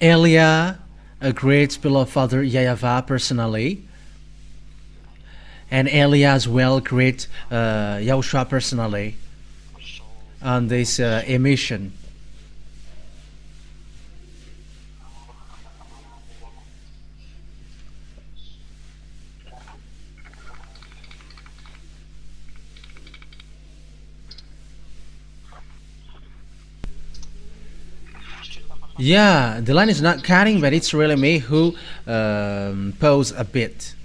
Elia greets beloved Father YAHVAH personally, and Elia as well greets YAHOSHUAH personally on this emission. Yeah, the line is not cutting, but it's really me who pause a bit.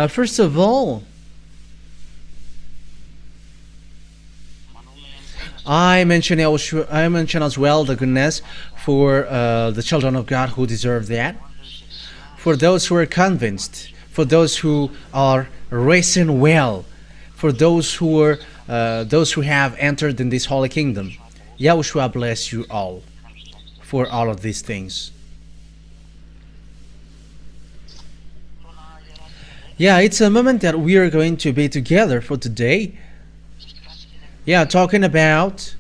First of all, I mentioned as well the goodness for the children of God who deserve that. For those who are convinced, for those who are racing well, for those who have entered in this holy kingdom. YAHOSHUAH bless you all for all of these things. Yeah, it's a moment that we are going to be together for today. Yeah, talking about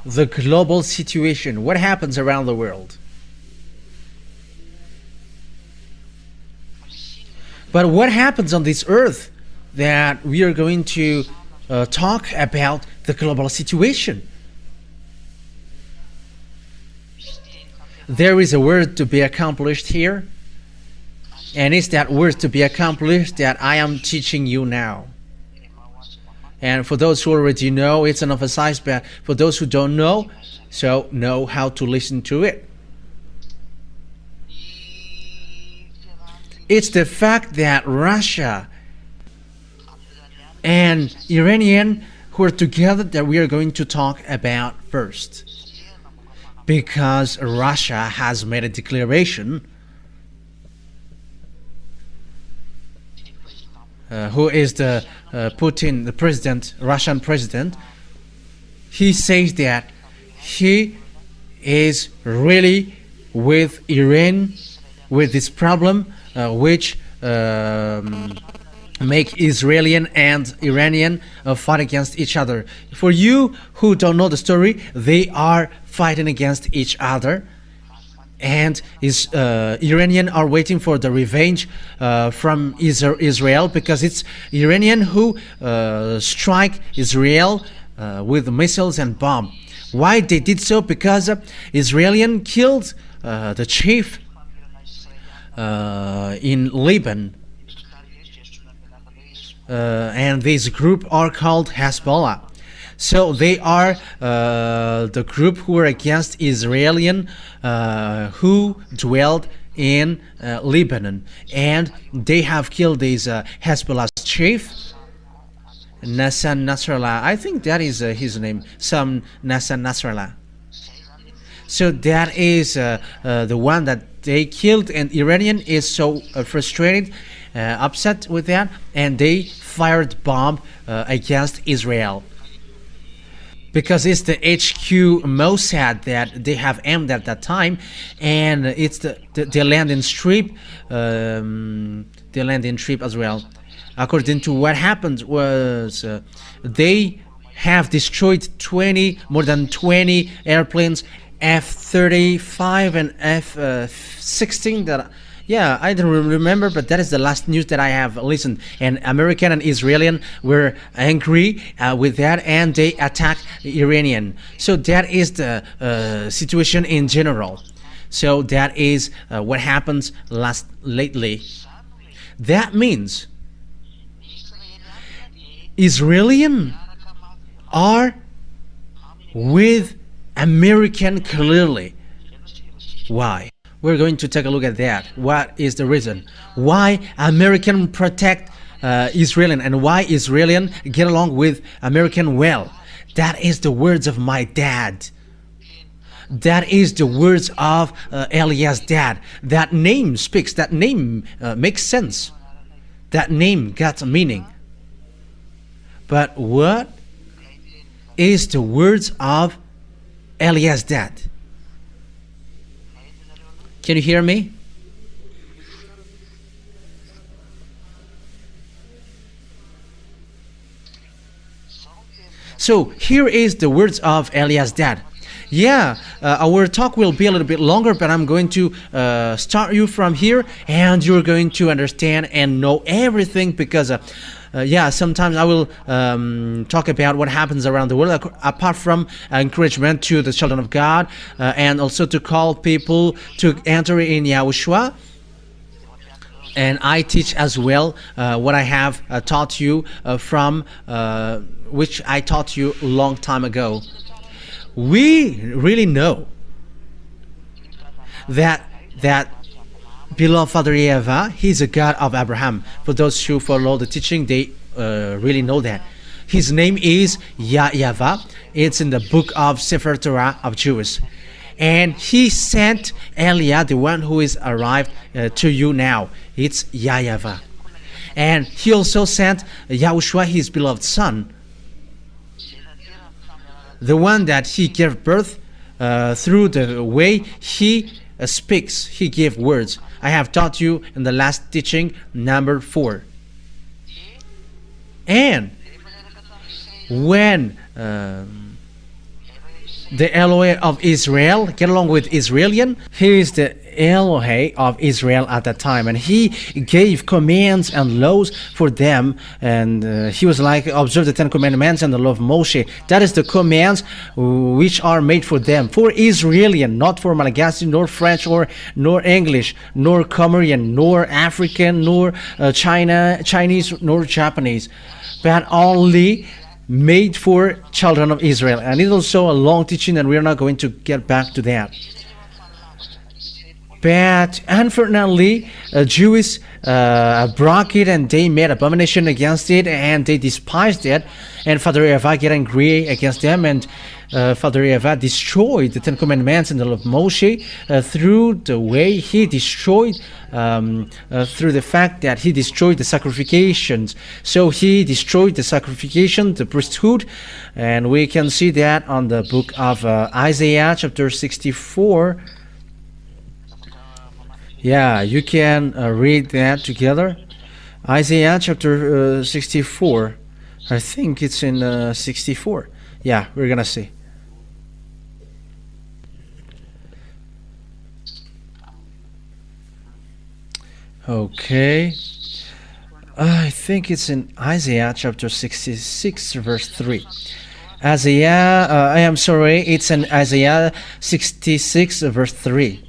the global situation, what happens around the world. But what happens on this earth that we are going to talk about the global situation? There is a word to be accomplished here, and it's that word to be accomplished that I am teaching you now. And for those who already know, it's an emphasized, but for those who don't know, so know how to listen to it. It's the fact that Russia and Iranian who are together that we are going to talk about first. Because Russia has made a declaration. Who is the Putin, the president, Russian president? He says that he is really with Iran, with this problem, which make Israeli and Iranian fight against each other. For you who don't know the story, they are fighting against each other, and Iranian are waiting for the revenge from Israel, because it's Iranian who strike Israel with missiles and bomb. Why they did so? Because Israeli killed the chief in Lebanon, and this group are called Hezbollah. So they are the group who are against Israeli who dwelled in Lebanon, and they have killed this Hezbollah's chief, Nassan Nasrallah. I think that is his name, some Nassan Nasrallah. So that is the one that they killed, and Iranian is so frustrated, upset with that, and they fired bomb against Israel. Because it's the HQ Mossad that they have aimed at that time, and it's the landing strip, as well. According to what happened was they have destroyed more than 20 airplanes, F-35 and F-16 that. Yeah, I don't remember, but that is the last news that I have listened. And American and Israeli were angry with that, and they attacked Iranian. So that is the situation in general. So that is what happens lately. That means Israeli are with American clearly. Why? We're going to take a look at that. What is the reason? Why American protect Israeli, and why Israeli get along with American well? That is the words of my dad. That is the words of Elias' dad. That name speaks. That name makes sense. That name got a meaning. But what is the words of Elias' dad? Can you hear me? So here is the words of Eliah's dad. Our talk will be a little bit longer, but I'm going to start you from here, and you're going to understand and know everything, because sometimes I will talk about what happens around the world, apart from encouragement to the children of God, and also to call people to enter in YAHOSHUAH. And I teach as well what I have taught you from which I taught you a long time ago. We really know that beloved Father YAHVAH, he's a God of Abraham. For those who follow the teaching, they really know that. His name is YAHVAH. It's in the book of Sefer Torah of Jews. And he sent Eliah, the one who is arrived to you now. It's YAHVAH. And he also sent YAHOSHUAH, his beloved son, the one that he gave birth through the way he speaks. He gave words. I have taught you in the last teaching, number 4. And when the Elohe of Israel, get along with Israelian, he is the Elohe of Israel at that time, and he gave commands and laws for them, and he was like, observe the 10 commandments and the law of Moshe. That is the commands which are made for them, for Israelian, not for Malagasy, nor French, nor English, nor Comorian, nor African, nor Chinese, nor Japanese, but only made for children of Israel. And it's also a long teaching, and we are not going to get back to that. But unfortunately, Jews broke it, and they made abomination against it, and they despised it. And Father YAHVAH get angry against them, and Father YAHVAH destroyed the 10 commandments and the law of Moshe through the way he destroyed, through the fact that he destroyed the sacrifications. So he destroyed the sacrification, the priesthood, and we can see that on the book of Isaiah chapter 64. Yeah, you can read that together. Isaiah chapter 64. I think it's in 64. Yeah, we're gonna see. Okay. I think it's in Isaiah chapter 66 verse 3. It's in Isaiah 66 verse 3.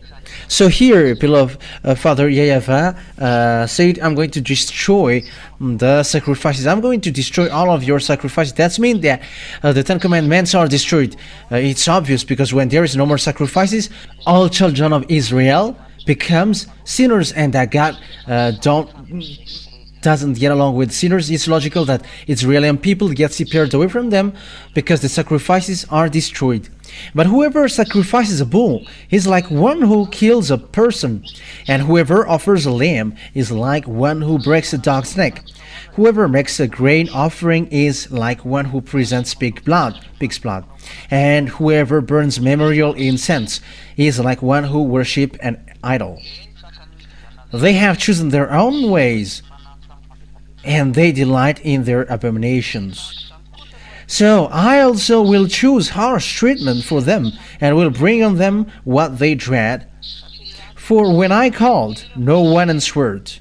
So here, beloved Father YAHVAH said, I'm going to destroy the sacrifices. I'm going to destroy all of your sacrifices. That means that the 10 commandments are destroyed. It's obvious, because when there is no more sacrifices, all children of Israel becomes sinners, and that God doesn't get along with sinners. It's logical that Israeli people get separated away from them, because the sacrifices are destroyed. But whoever sacrifices a bull is like one who kills a person, and whoever offers a lamb is like one who breaks a dog's neck. Whoever makes a grain offering is like one who presents pig's blood, and whoever burns memorial incense is like one who worships an idol. They have chosen their own ways, and they delight in their abominations. So I also will choose harsh treatment for them, and will bring on them what they dread. For when I called, no one answered.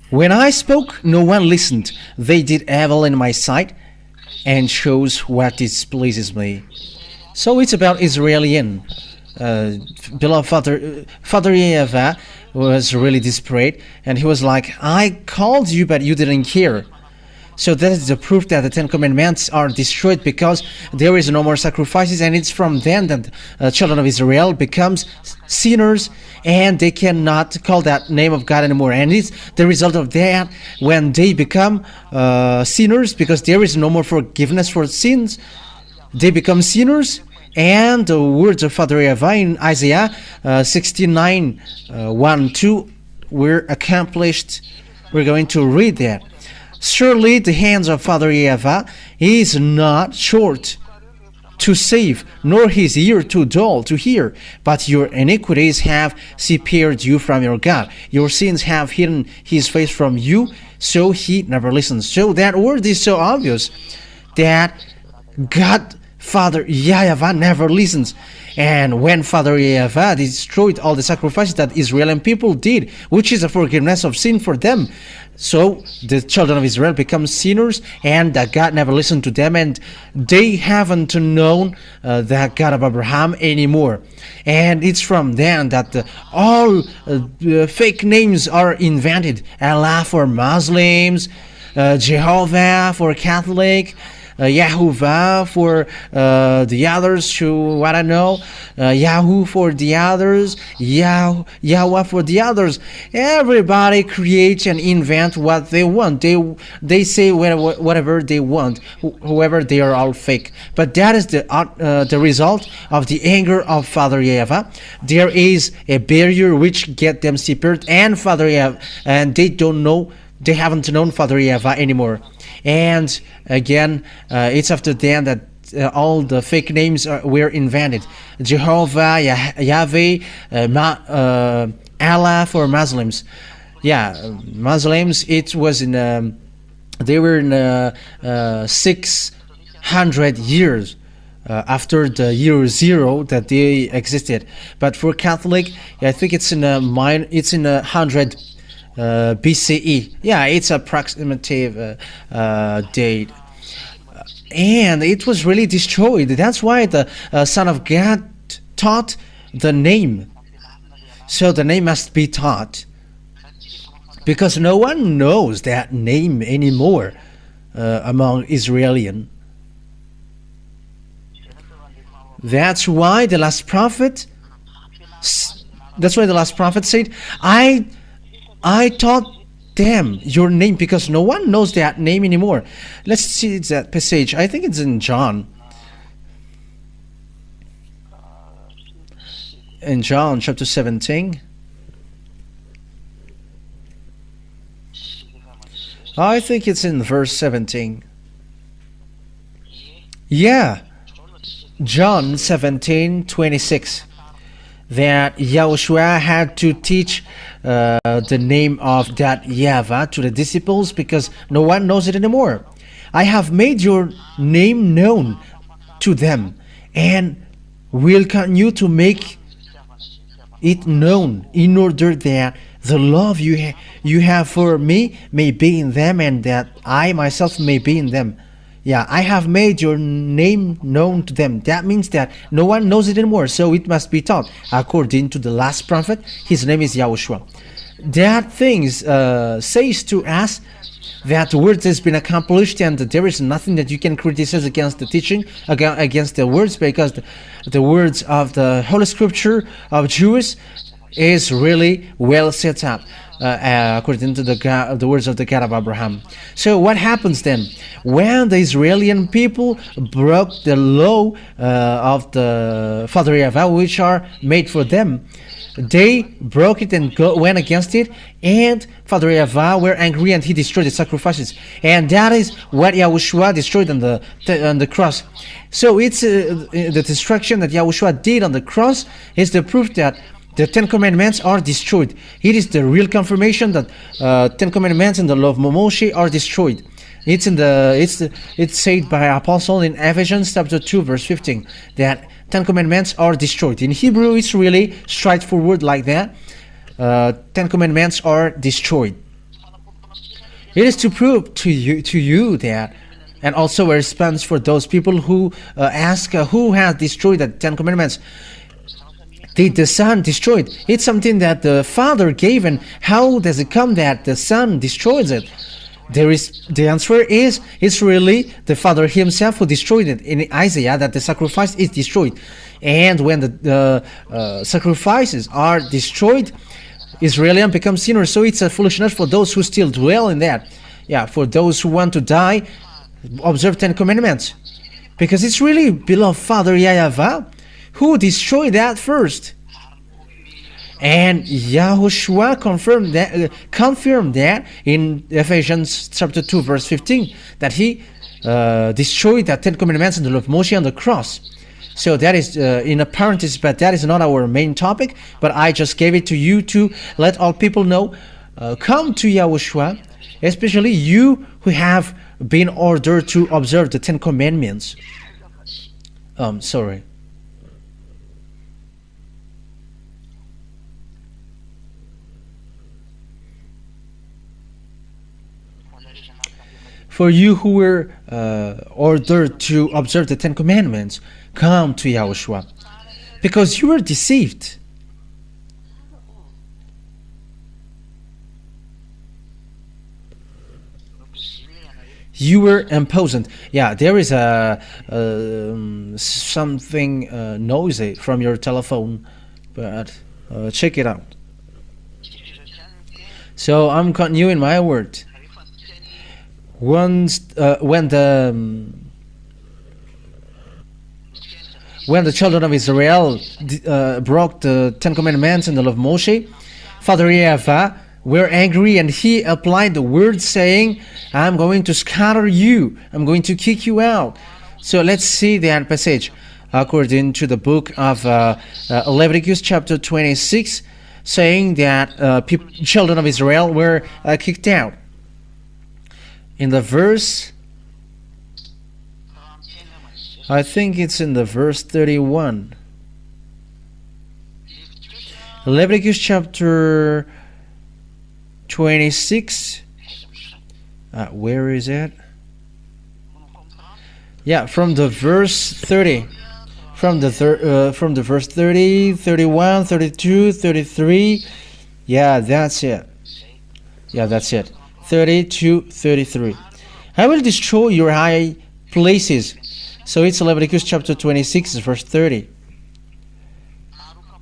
When I spoke, no one listened. They did evil in my sight, and chose what displeases me. So it's about Israelian. Beloved Father YAHVAH was really desperate, and he was like, I called you, but you didn't hear. So that is the proof that the 10 commandments are destroyed, because there is no more sacrifices, and it's from then that children of Israel becomes sinners, and they cannot call that name of God anymore. And it's the result of that, when they become sinners, because there is no more forgiveness for sins, they become sinners. And the words of Father YAHVAH in Isaiah 69 1-2 were accomplished. We're going to read that. Surely the hands of Father YAHVAH is not short to save, nor his ear too dull to hear, but your iniquities have separated you from your God. Your sins have hidden his face from you, so he never listens. So that word is so obvious that God, Father YAHVAH never listens. And when Father YAHVAH destroyed all the sacrifices that Israeli people did, which is a forgiveness of sin for them, so the children of Israel become sinners, and that God never listened to them, and they haven't known the God of Abraham anymore. And it's from then that all fake names are invented. Allah for Muslims, Jehovah for Catholic, YAHVAH for the others who I don't know, Yahoo for the others, YAHVAH for the others. Everybody creates and invent what they want. They say whatever they want, whoever. They are all fake. But that is the result of the anger of Father YAHVAH. There is a barrier which get them separated, and Father YAHVAH, and they haven't known Father YAHVAH anymore. And again, it's after then that all the fake names were invented. Jehovah, Yahweh, Allah for Muslims. Yeah, Muslims. It was in they were in 600 years after the year 0 that they existed. But for Catholic, I think it's in 100. BCE. Yeah, it's approximative date, and it was really destroyed. That's why the Son of God taught the name. So the name must be taught, because no one knows that name anymore among Israelian. That's why the last prophet. That's why the last prophet said, I taught them your name, because no one knows that name anymore. Let's see that passage. I think it's in John. In John chapter 17. I think it's in verse 17. Yeah. John 17:26. That YAHOSHUAH had to teach the name of that YAHVAH to the disciples, because no one knows it anymore. I have made your name known to them, and will continue to make it known, in order that the love you have for me may be in them, and that I myself may be in them. Yeah, I have made your name known to them. That means that no one knows it anymore, so it must be taught. According to the last prophet, his name is YAHOSHUAH. That thing says to us that the words has been accomplished, and there is nothing that you can criticize against the teaching, against the words, because the words of the Holy Scripture of Jews is really well set up. According to the words of the God of Abraham. So what happens then? When the Israeli people broke the law of the Father YAHVAH, which are made for them, they broke it and went against it, and Father YAHVAH were angry, and he destroyed the sacrifices. And that is what YAHOSHUAH destroyed on the cross. So it's the destruction that YAHOSHUAH did on the cross is the proof that the 10 Commandments are destroyed. It is the real confirmation that 10 Commandments and the law of Moshe are destroyed. It's said by Apostle in Ephesians chapter 2 verse 15 that 10 Commandments are destroyed. In Hebrew, it's really straightforward like that. 10 Commandments are destroyed. It is to prove to you that, and also a response for those people who ask who has destroyed the 10 Commandments. Did the Son destroy it? It's something that the Father gave, and how does it come that the Son destroys it? The answer is, it's really the Father himself who destroyed it. In Isaiah, that the sacrifice is destroyed. And when the sacrifices are destroyed, Israelians become sinners. So it's a foolishness for those who still dwell in that. Yeah, for those who want to die, observe 10 Commandments. Because it's really beloved Father YAHVAH who destroyed that first. And YAHOSHUAH confirmed that in Ephesians chapter 2 verse 15, that he destroyed the 10 Commandments and the law of Moshe on the cross. So that is in a parenthesis, but that is not our main topic, but I just gave it to you to let all people know. Come to YAHOSHUAH, especially you who have been ordered to observe the 10 Commandments. Sorry. For you who were ordered to observe the Ten Commandments, come to Yahushua, because you were deceived. You were impatient. Yeah, there is a something noisy from your telephone, but check it out. So I'm continuing my word. Once when the children of Israel broke the Ten Commandments in the law of Moshe, Father YAHVAH were angry, and he applied the word saying, I'm going to scatter you, I'm going to kick you out. So let's see that passage according to the book of Leviticus chapter 26, saying that children of Israel were kicked out. In the verse, I think it's in the verse 31. Leviticus chapter 26. Where is it? Yeah, from the verse 30. From the verse 30, 31, 32, 33. Yeah, that's it. Yeah, that's it. 30 to 33. I will destroy your high places. So it's Leviticus chapter 26, verse 30.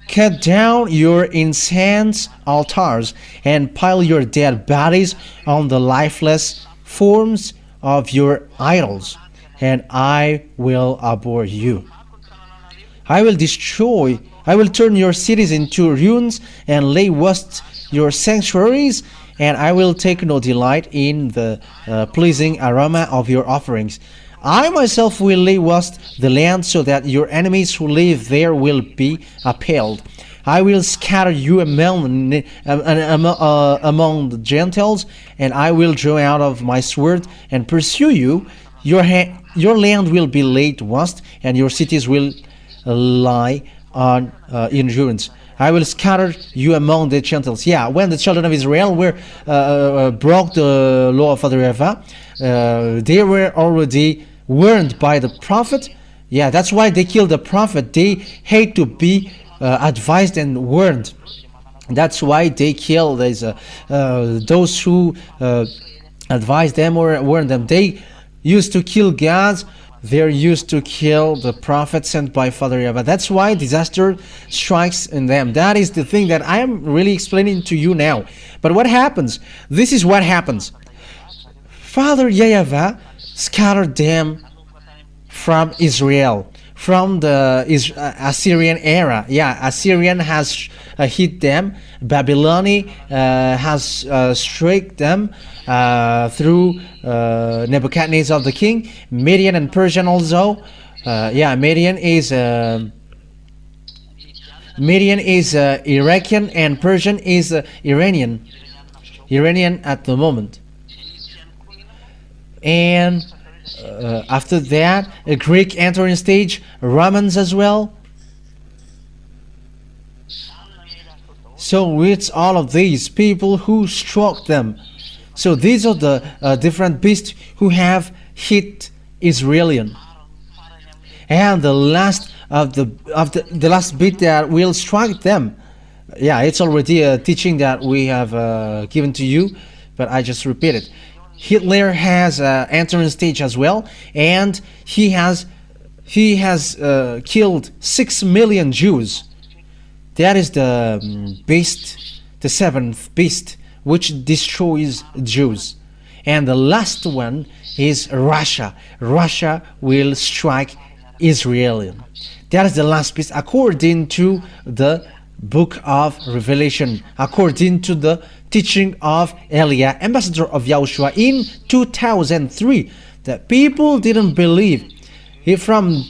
Cut down your incense altars and pile your dead bodies on the lifeless forms of your idols, and I will abhor you. I will turn your cities into ruins and lay waste your sanctuaries, and I will take no delight in the pleasing aroma of your offerings. I myself will lay waste the land so that your enemies who live there will be appalled. I will scatter you among the Gentiles, and I will draw out of my sword and pursue you. Your land will be laid waste, and your cities will lie in ruins. I will scatter you among the Gentiles. Yeah, when the children of Israel broke the law of Father YAHVAH, they were already warned by the prophet. Yeah, that's why they killed the prophet. They hate to be advised and warned. That's why they kill those who advise them or warn them. They used to kill gods. They're used to kill the prophet sent by Father YAHVAH. That's why disaster strikes in them. That is the thing that I am really explaining to you now. But what happens? This is what happens. Father YAHVAH scattered them from Israel, from the Assyrian era. Yeah, Assyrian has hit them. Babylon has struck them through Nebuchadnezzar the king. Median and Persian also. Median is Iraqian, and Persian is Iranian at the moment. And after that, a Greek entering stage, Romans as well. So it's all of these people who struck them. So these are the different beasts who have hit Israelian. And the last the last bit that will strike them. Yeah, it's already a teaching that we have given to you, but I just repeat it. Hitler has entering stage as well, and he has killed 6 million Jews. That is the beast, the seventh beast, which destroys Jews. And the last one is Russia. Russia will strike Israel. That is the last beast according to the book of Revelation, according to the teaching of Elia, ambassador of Yahushua in 2003. The people didn't believe. From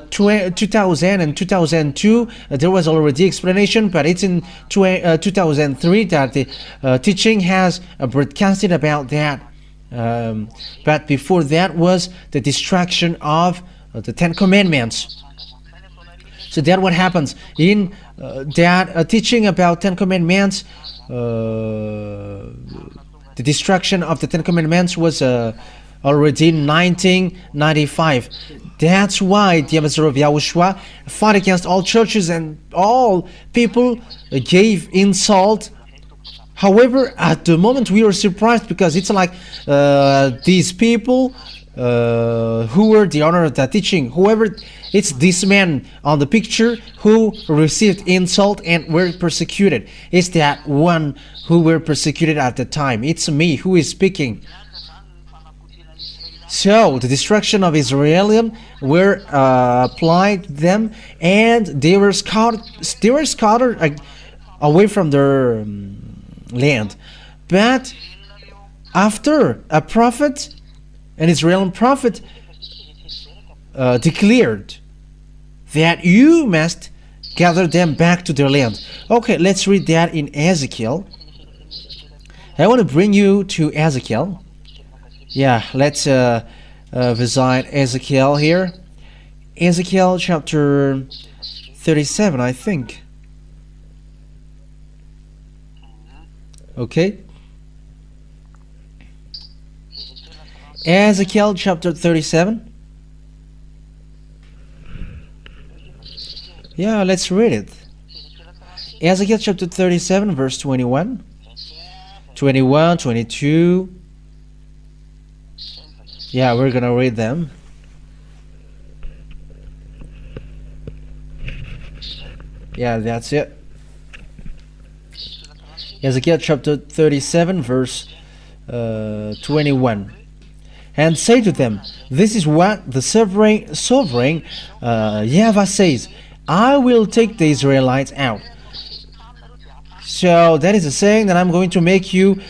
2000 and 2002 there was already explanation, but it's in 2003 that the teaching has broadcasted about that. But before that was the destruction of the Ten Commandments. So that what happens in that teaching about Ten Commandments. The destruction of the Ten Commandments was already in 1995. That's why the ambassador of Yahushua fought against all churches and all people gave insult. However, at the moment we were surprised because it's like these people who were the owner of that teaching, whoever, it's this man on the picture who received insult and were persecuted. It's that one who were persecuted at the time. It's me who is speaking. So the destruction of Israel were applied to them, and they were scattered away from their land. But after a prophet, an Israeli prophet, declared that you must gather them back to their land. Okay, let's read that in Ezekiel. I want to bring you to Ezekiel. Yeah, let's visit Ezekiel here. Ezekiel chapter 37, I think. Okay. Ezekiel chapter 37. Yeah, let's read it. Ezekiel chapter 37, verse 21. 21, 22. Yeah, we're gonna read them. Yeah, that's it. Ezekiel chapter 37, verse 21. And say to them, this is what the sovereign YAHVAH says, I will take the Israelites out. So that is a saying that I'm going to make you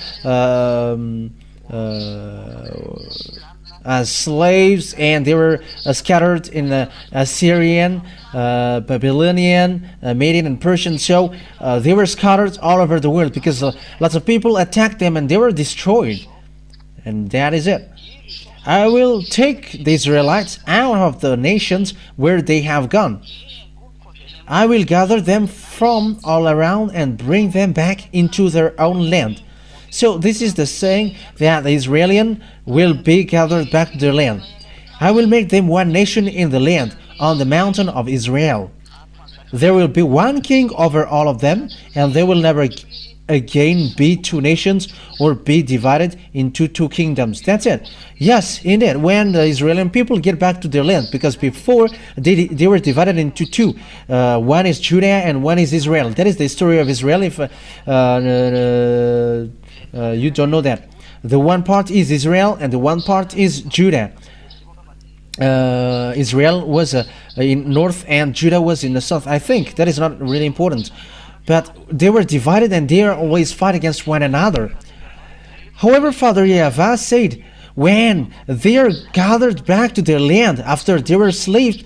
as slaves, and they were scattered in the Assyrian, Babylonian, Median, and Persian. So they were scattered all over the world because lots of people attacked them and they were destroyed. And that is it. I will take the Israelites out of the nations where they have gone. I will gather them from all around and bring them back into their own land. So this is the saying that the Israelians will be gathered back to their land. I will make them one nation in the land, on the mountain of Israel. There will be one king over all of them, and they will never again be two nations or be divided into two kingdoms. That's it. Yes, indeed, when the Israeli people get back to their land, because before they were divided into two. One is Judah and one is Israel. That is the story of Israel. If you don't know that, the one part is Israel and the one part is Judah. Israel was in north and Judah was in the south. I think that is not really important, but they were divided and they are always fight against one another. However, Father YAHVAH said, when they are gathered back to their land after they were slaves,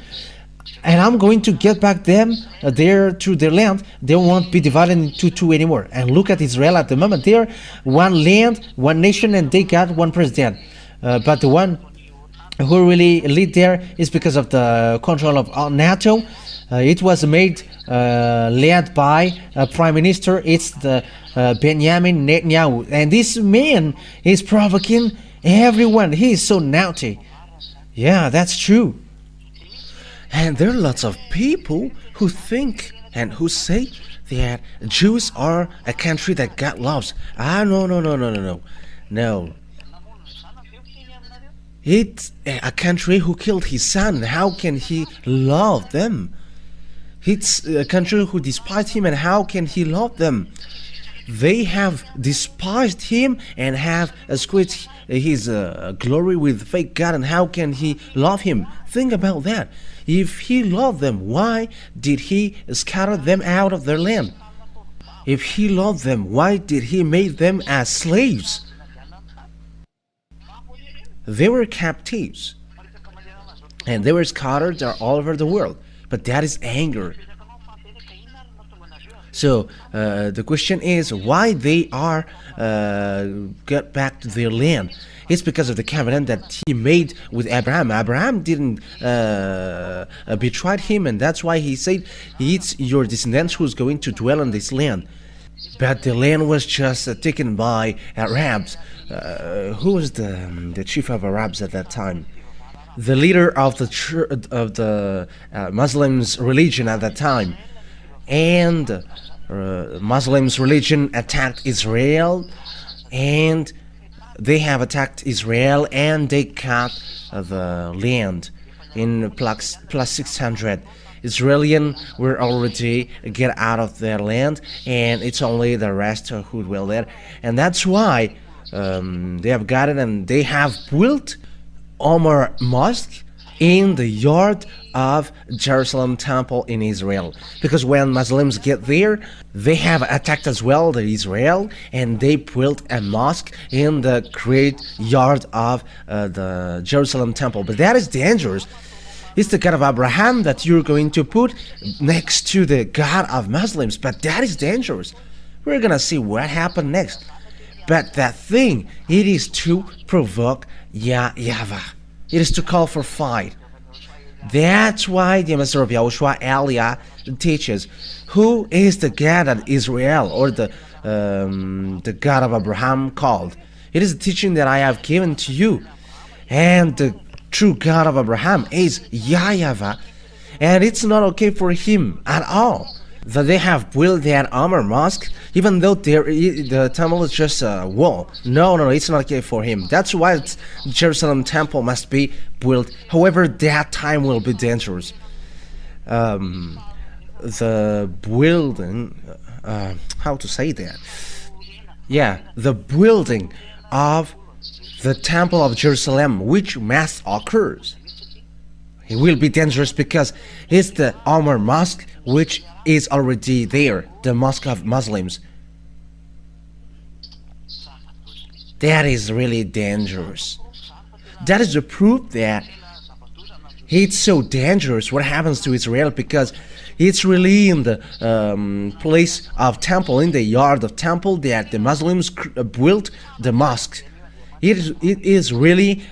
and I'm going to get back them there to their land, they won't be divided into two anymore. And look at Israel at the moment. They are one land, one nation, and they got one president. But the one who really lead there is because of the control of NATO. It was made led by a prime minister. It's the Benjamin Netanyahu. And this man is provoking everyone. He is so naughty. Yeah, that's true. And there are lots of people who think and who say that Jews are a country that God loves. No. It's a country who killed his son. How can he love them? It's a country who despised him, and how can he love them? They have despised him and have squeezed his glory with fake God, and how can he love him? Think about that. If he loved them, why did he scatter them out of their land? If he loved them, why did he make them as slaves? They were captives, and they were scattered all over the world. But that is anger. So the question is why they are get back to their land. It's because of the covenant that he made with Abraham. Abraham didn't betray him, and that's why he said, it's your descendants who's going to dwell on this land. But the land was just taken by Arabs. Who was the chief of Arabs at that time? The leader of the Muslims religion at that time. And Muslims religion attacked Israel, and they have attacked Israel, and they cut the land in plus 600. Israelis were already get out of their land, and it's only the rest who dwell there, and that's why they have got it, and they have built Omar Mosque in the yard of Jerusalem temple in Israel, because when Muslims get there, they have attacked as well the Israel, and they built a mosque in the great yard of the Jerusalem temple. But that is dangerous. It's the God of Abraham that you're going to put next to the God of Muslims, but that is dangerous. We're gonna see what happened next. But that thing, it is to provoke YAHVAH. It is to call for fight. That's why the Master of YAHOSHUAH Elia teaches who is the God of Israel, or the God of Abraham called. It is a teaching that I have given to you, and the true God of Abraham is YAHVAH, and it's not okay for him at all that they have built that Omar Mosque, even though the temple is just a wall. No, it's not okay for him. That's why the Jerusalem temple must be built. However, that time will be dangerous. The building, how to say that? Yeah, the building of the temple of Jerusalem, which must occurs, it will be dangerous because it's the Omar Mosque, which is already there, the mosque of Muslims. That is really dangerous. That is the proof that it's so dangerous what happens to Israel, because it's really in the place of temple, in the yard of temple, that the Muslims built the mosque. It is really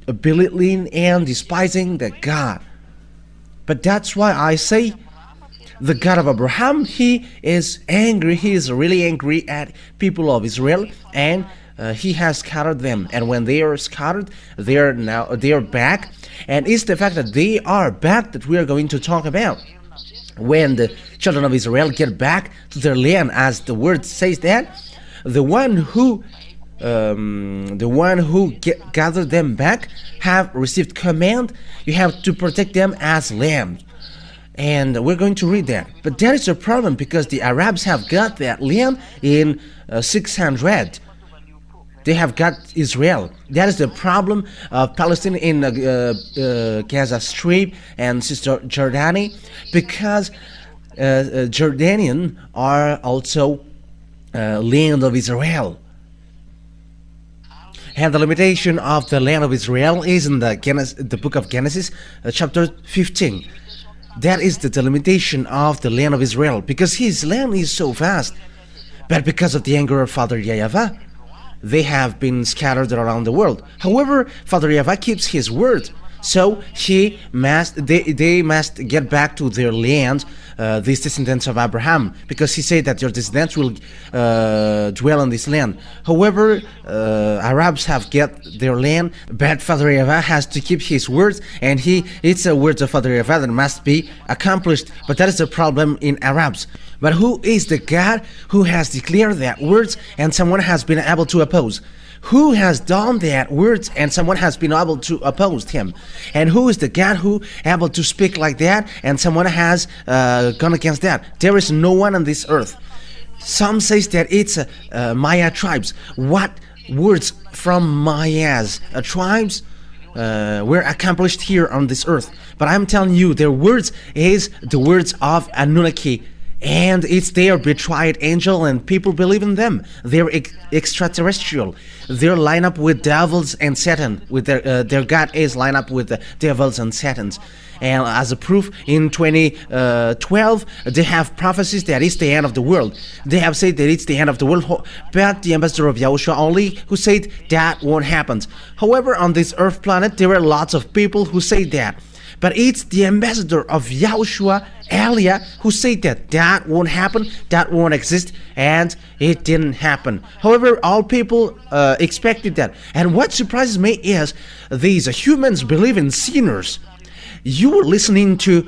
belittling and despising the God. But that's why I say the God of Abraham, he is angry. He is really angry at people of Israel, and he has scattered them. And when they are scattered, they are back. And it's the fact that they are back that we are going to talk about. When the children of Israel get back to their land, as the word says that, the one who gathered them back have received command. You have to protect them as lambs. And we're going to read that. But that is a problem, because the Arabs have got that land in 600. They have got Israel. That is the problem of Palestine in Gaza Strip and Cisjordania, because Jordanian are also land of Israel. And the limitation of the land of Israel is in the book of Genesis, chapter 15. That is the delimitation of the land of Israel, because his land is so vast. But because of the anger of Father YAHVAH, they have been scattered around the world. However, Father YAHVAH keeps his word, so they must get back to their land, these descendants of Abraham, because he said that your descendants will dwell on this land. However, Arabs have get their land, but Father YAHVAH has to keep his words, and it's a word of Father YAHVAH that must be accomplished. But that is the problem in Arabs. But who is the God who has declared that words and someone has been able to oppose? Who has done that words and someone has been able to oppose him? And who is the God who able to speak like that and someone has gone against that? There is no one on this earth. Some says that it's Maya tribes. What words from Maya's tribes were accomplished here on this earth? But I'm telling you, their words is the words of Anunnaki. and it's their betrayed angel, and people believe in them. They're extraterrestrial. They're lined up with devils and Satan. With their God is lined up with the devils and Satans. And as a proof, in 2012, they have prophecies that it's the end of the world. They have said that it's the end of the world, but the ambassador of YAHOSHUAH only who said that won't happen. However, on this earth planet, there are lots of people who say that. But it's the ambassador of YAHOSHUAH, Elia, who said that that won't happen, that won't exist, and it didn't happen. However, all people expected that. And what surprises me is these humans believe in sinners. You were listening to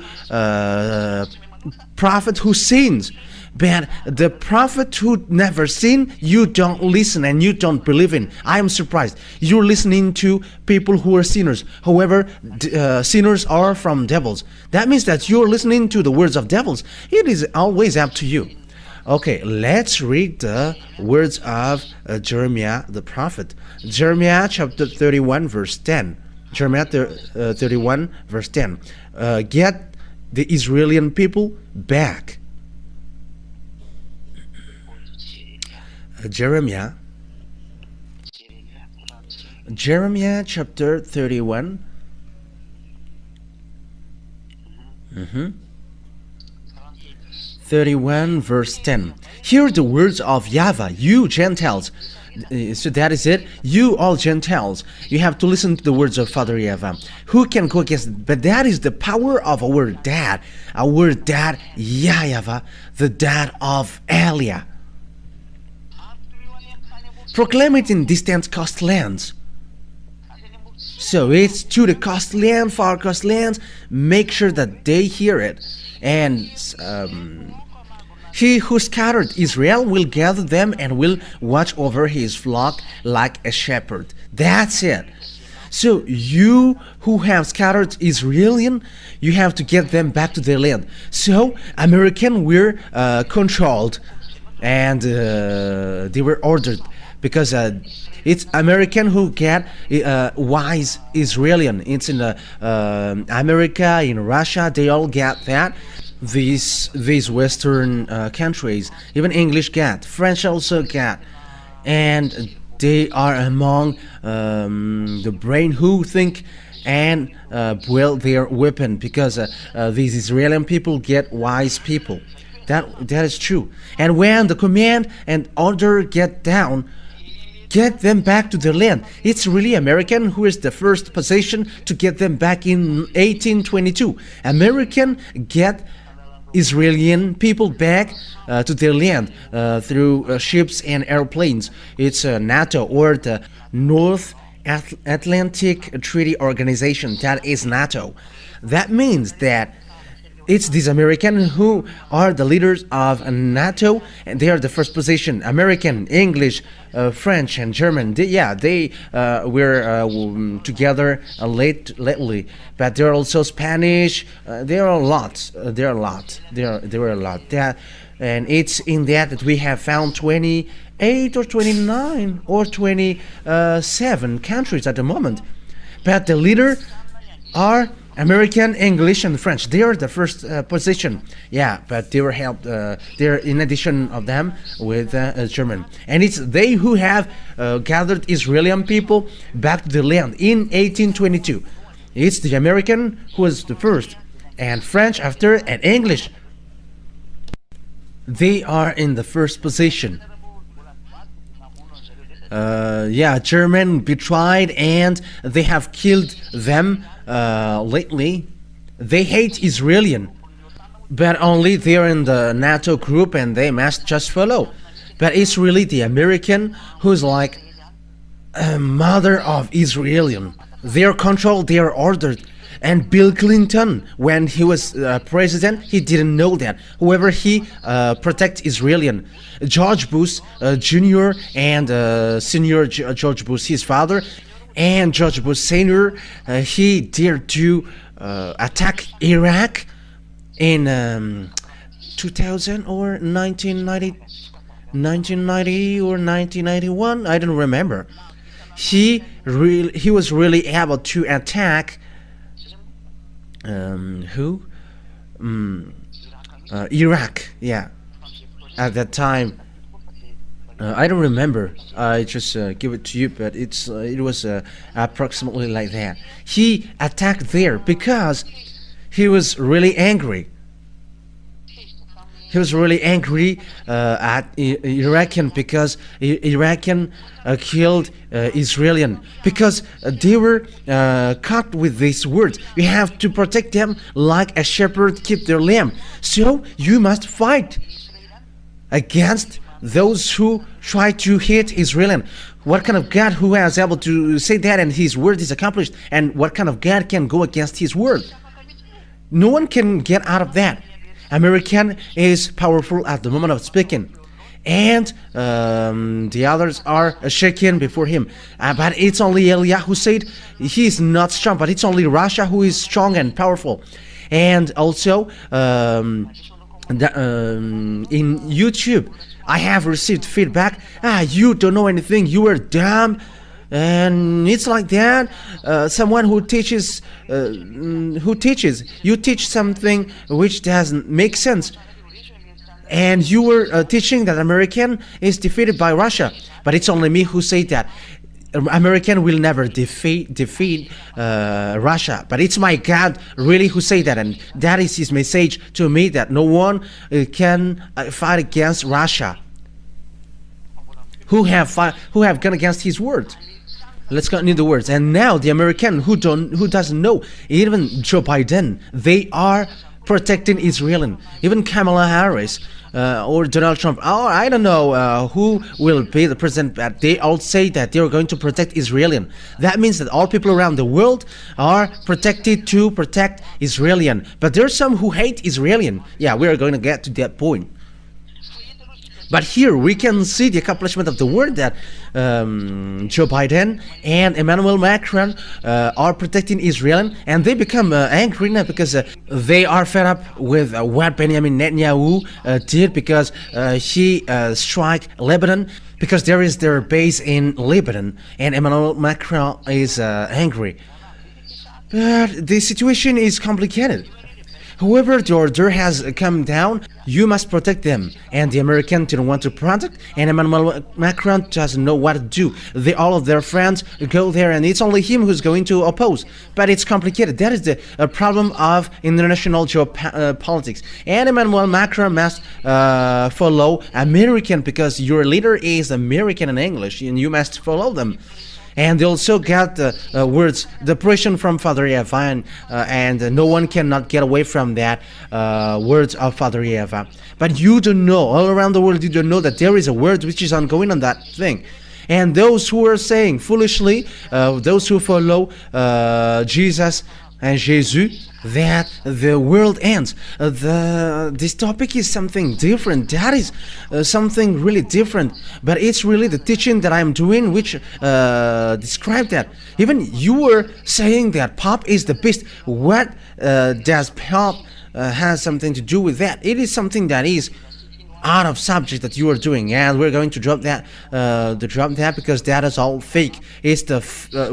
prophet who sins, but the prophet who never sinned, you don't listen and you don't believe in. I am surprised. You're listening to people who are sinners. However, sinners are from devils. That means that you're listening to the words of devils. It is always up to you. Okay, let's read the words of Jeremiah the prophet. Jeremiah chapter 31 verse 10. Jeremiah 31 verse 10. Get the Israeli people back. Jeremiah chapter 31. 31 verse 10. Hear the words of YAHVAH, you Gentiles. So that is it. You all Gentiles, you have to listen to the words of Father YAHVAH. Who can go against it? But that is the power of our dad YAHVAH, the dad of Elia. Proclaim it in distant coast lands. So it's to the coast land, far coast lands. Make sure that they hear it. And he who scattered Israel will gather them and will watch over his flock like a shepherd. That's it. So you who have scattered Israelian, you have to get them back to their land. So American were controlled, and they were ordered, because it's American who get wise Israelian. It's in America, in Russia, they all get that. These Western countries, even English get, French also get, and they are among the brain who think and build their weapon, because these Israeli people get wise people. That is true. And when the command and order get down, get them back to their land. It's really American who is the first position to get them back in 1822. American get Israeli people back to their land through ships and airplanes. It's NATO, or the North Atlantic Treaty Organization. That is NATO. That means that it's these Americans who are the leaders of NATO, and they are the first position. American, English, French, and German. They were together lately, but there are also Spanish. There are a lot. There were a lot. And it's in that we have found 28 or 29 or 27 countries at the moment. But the leader are American, English, and French. They are the first position. Yeah, but they were helped. They're in addition of them with German, and it's they who have gathered Israeli people back to the land in 1822. It's the American who was the first, and French after, and English. They are in the first position. German betrayed, and they have killed them lately. They hate Israelian, but only they're in the NATO group and they must just follow. But it's really the American who's like a mother of Israelian. They're controlled, they're ordered. And Bill Clinton, when he was president, he didn't know that. However, he protects Israelian. George Bush Jr. and Senior George Bush, his father, and George Bush Senior, he dared to attack Iraq in 2000 or 1990 or 1991. I don't remember. He was really able to attack Iraq. Yeah, at that time. I don't remember. I just give it to you, but it was approximately like that. He attacked there because he was really angry. He was really angry at Iraqi because Iraqi killed Israeli because they were caught with these words. You have to protect them like a shepherd keep their lamb. So you must fight against those who try to hate Israel. What kind of God who is able to say that and his word is accomplished? And what kind of God can go against his word? No one can get out of that. American is powerful at the moment of speaking, and the others are shaken before him. But it's only Elia who said he is not strong, but it's only Russia who is strong and powerful. And also in YouTube, I have received feedback. You don't know anything. You are dumb. And it's like that. Someone who teaches, you teach something which doesn't make sense, and you were teaching that American is defeated by Russia, but it's only me who say that American will never defeat Russia, but it's my God really who say that, and that is his message to me, that no one can fight against Russia who have gone against his word. Let's continue the words. And now the American who doesn't know, even Joe Biden, they are protecting Israel. Even Kamala Harris or Donald Trump, or I don't know who will be the president, but they all say that they are going to protect Israel. That means that all people around the world are protected to protect Israel. But there are some who hate Israel. Yeah, we are going to get to that point. But here we can see the accomplishment of the word that Joe Biden and Emmanuel Macron are protecting Israel, and they become angry now because they are fed up with what Benjamin Netanyahu did, because he struck Lebanon, because there is their base in Lebanon, and Emmanuel Macron is angry. But the situation is complicated. However, the order has come down. You must protect them, and the American didn't want to protect, and Emmanuel Macron doesn't know what to do. All of their friends go there, and it's only him who's going to oppose. But it's complicated. That is the problem of international geopolitics. And Emmanuel Macron must follow American, because your leader is American in English, and you must follow them. And they also got the words, the pressure from Father YAHVAH, and no one cannot get away from that words of Father YAHVAH. But you don't know, all around the world, you don't know that there is a word which is ongoing on that thing. And those who are saying foolishly, those who follow Jesus and Jesus, that the world ends. This topic is something different. That is something really different. But it's really the teaching that I'm doing which describe that. Even you were saying that Pop is the beast. What does Pop has something to do with that? It is something that is out of subject that you are doing, and we're going to drop that because that is all fake. It's the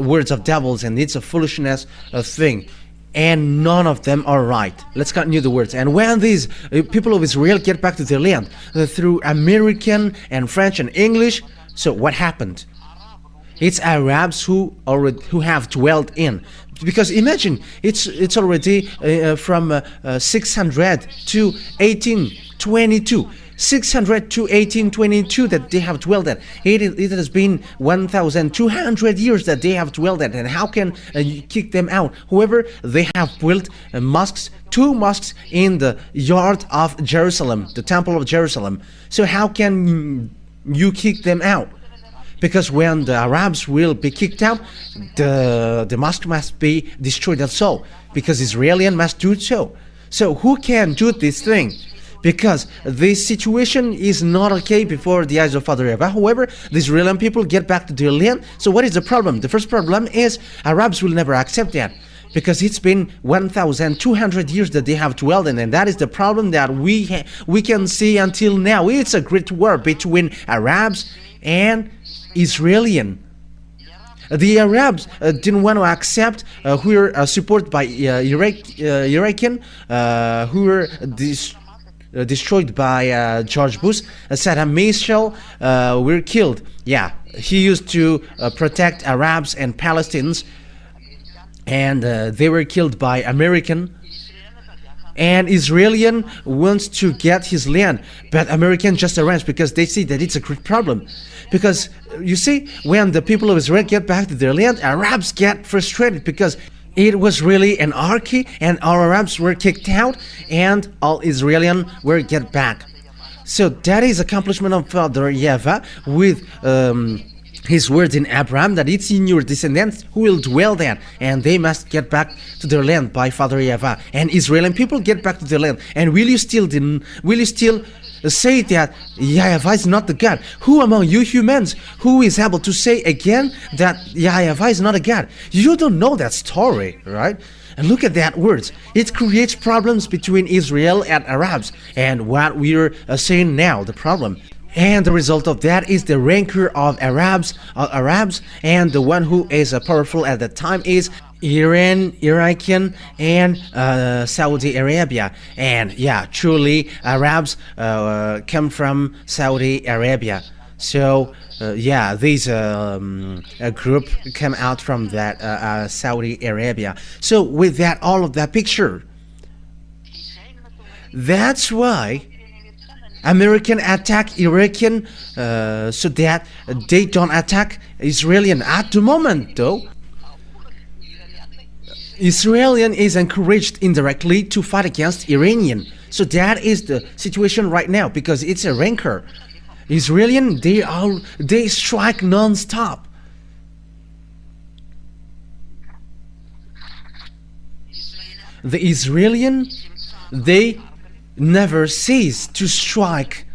words of devils, and it's a foolishness thing, and none of them are right. Let's continue the words. And when these people of Israel get back to their land through American and French and English, so what happened? It's Arabs who have dwelled in. Because imagine, it's already from 600 to 1822. 600 to 1822 that they have dwelled at. It has been 1,200 years that they have dwelled at. And how can you kick them out? However, they have built mosques, 2 mosques in the yard of Jerusalem, the Temple of Jerusalem. So how can you kick them out? Because when the Arabs will be kicked out, the mosque must be destroyed also, because Israelis must do so. So who can do this thing? Because this situation is not okay before the eyes of Father YAHVAH. However, the Israeli people get back to their land. So what is the problem? The first problem is Arabs will never accept that, because it's been 1,200 years that they have dwelled in, and that is the problem that we can see until now. It's a great war between Arabs and Israeli. The Arabs didn't want to accept who were supported by Iraqi, who were destroyed by George Bush. Saddam Hussein were killed. Yeah, he used to protect Arabs and Palestinians, and they were killed by American. And Israeli wants to get his land, but American just arranged because they see that it's a great problem. Because you see, when the people of Israel get back to their land, Arabs get frustrated because it was really an anarchy, and all Arabs were kicked out, and all Israelis were get back. So that is accomplishment of Father YAHVAH with his words in Abraham, that it's in your descendants who will dwell there, and they must get back to their land by Father YAHVAH. And Israeli people get back to their land. And will you still say that YAHVAH is not the God? Who among you humans who is able to say again that YAHVAH is not a God? You don't know that story, right? And look at that words. It creates problems between Israel and Arabs, and what we're saying now, the problem. And the result of that is the rancor of Arabs, and the one who is powerful at the time is Iran, Iraq, and Saudi Arabia. And yeah, truly Arabs come from Saudi Arabia. So yeah, this group come out from that Saudi Arabia. So with that, all of that picture, that's why American attack Iraqi so that they don't attack Israeli. At the moment, though, Israeli is encouraged indirectly to fight against Iranian. So that is the situation right now, because it's a rancor. Israeli, they strike non-stop. The Israeli, they never cease to strike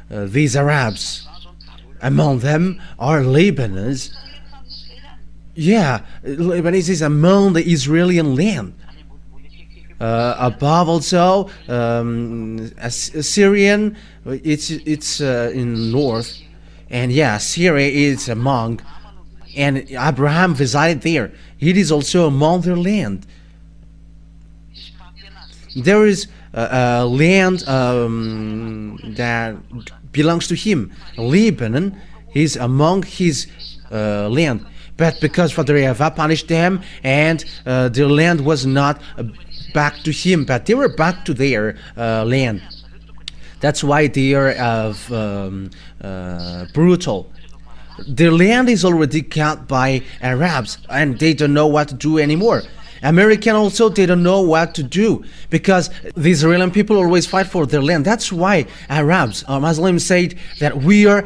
these Arabs. Among them are Lebanese. Yeah, Lebanese is among the Israeli land. Above also Syrian. It's in north, and yeah, Syria is among, and Abraham resided there. It is also among their land. There is land that belongs to him. Lebanon is among his land. But because Father YAHVAH punished them, and their land was not back to him, but they were back to their land. That's why they are brutal. Their land is already cut by Arabs, and they don't know what to do anymore. American also, they don't know what to do, because the Israeli people always fight for their land. That's why Arabs or Muslims say that we are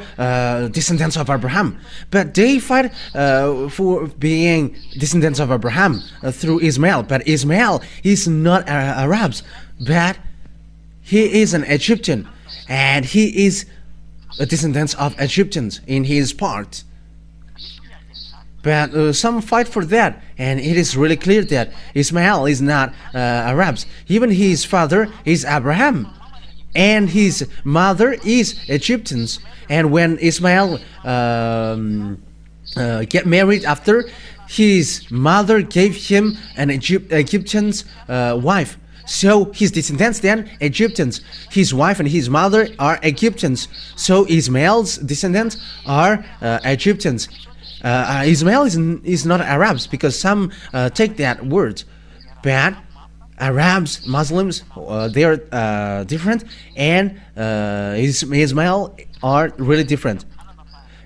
descendants of Abraham, but they fight for being descendants of Abraham through Ismail. But Ismail is not Arabs, but he is an Egyptian, and he is a descendant of Egyptians in his part. But some fight for that, and it is really clear that Ismail is not Arabs. Even his father is Abraham, and his mother is Egyptians. And when Ismail get married after, his mother gave him an Egyptian's wife. So his descendants then Egyptians. His wife and his mother are Egyptians. So Ismail's descendants are Egyptians. Ismail is not Arabs, because some take that word, but Arabs, Muslims, they are different, and Ismail are really different.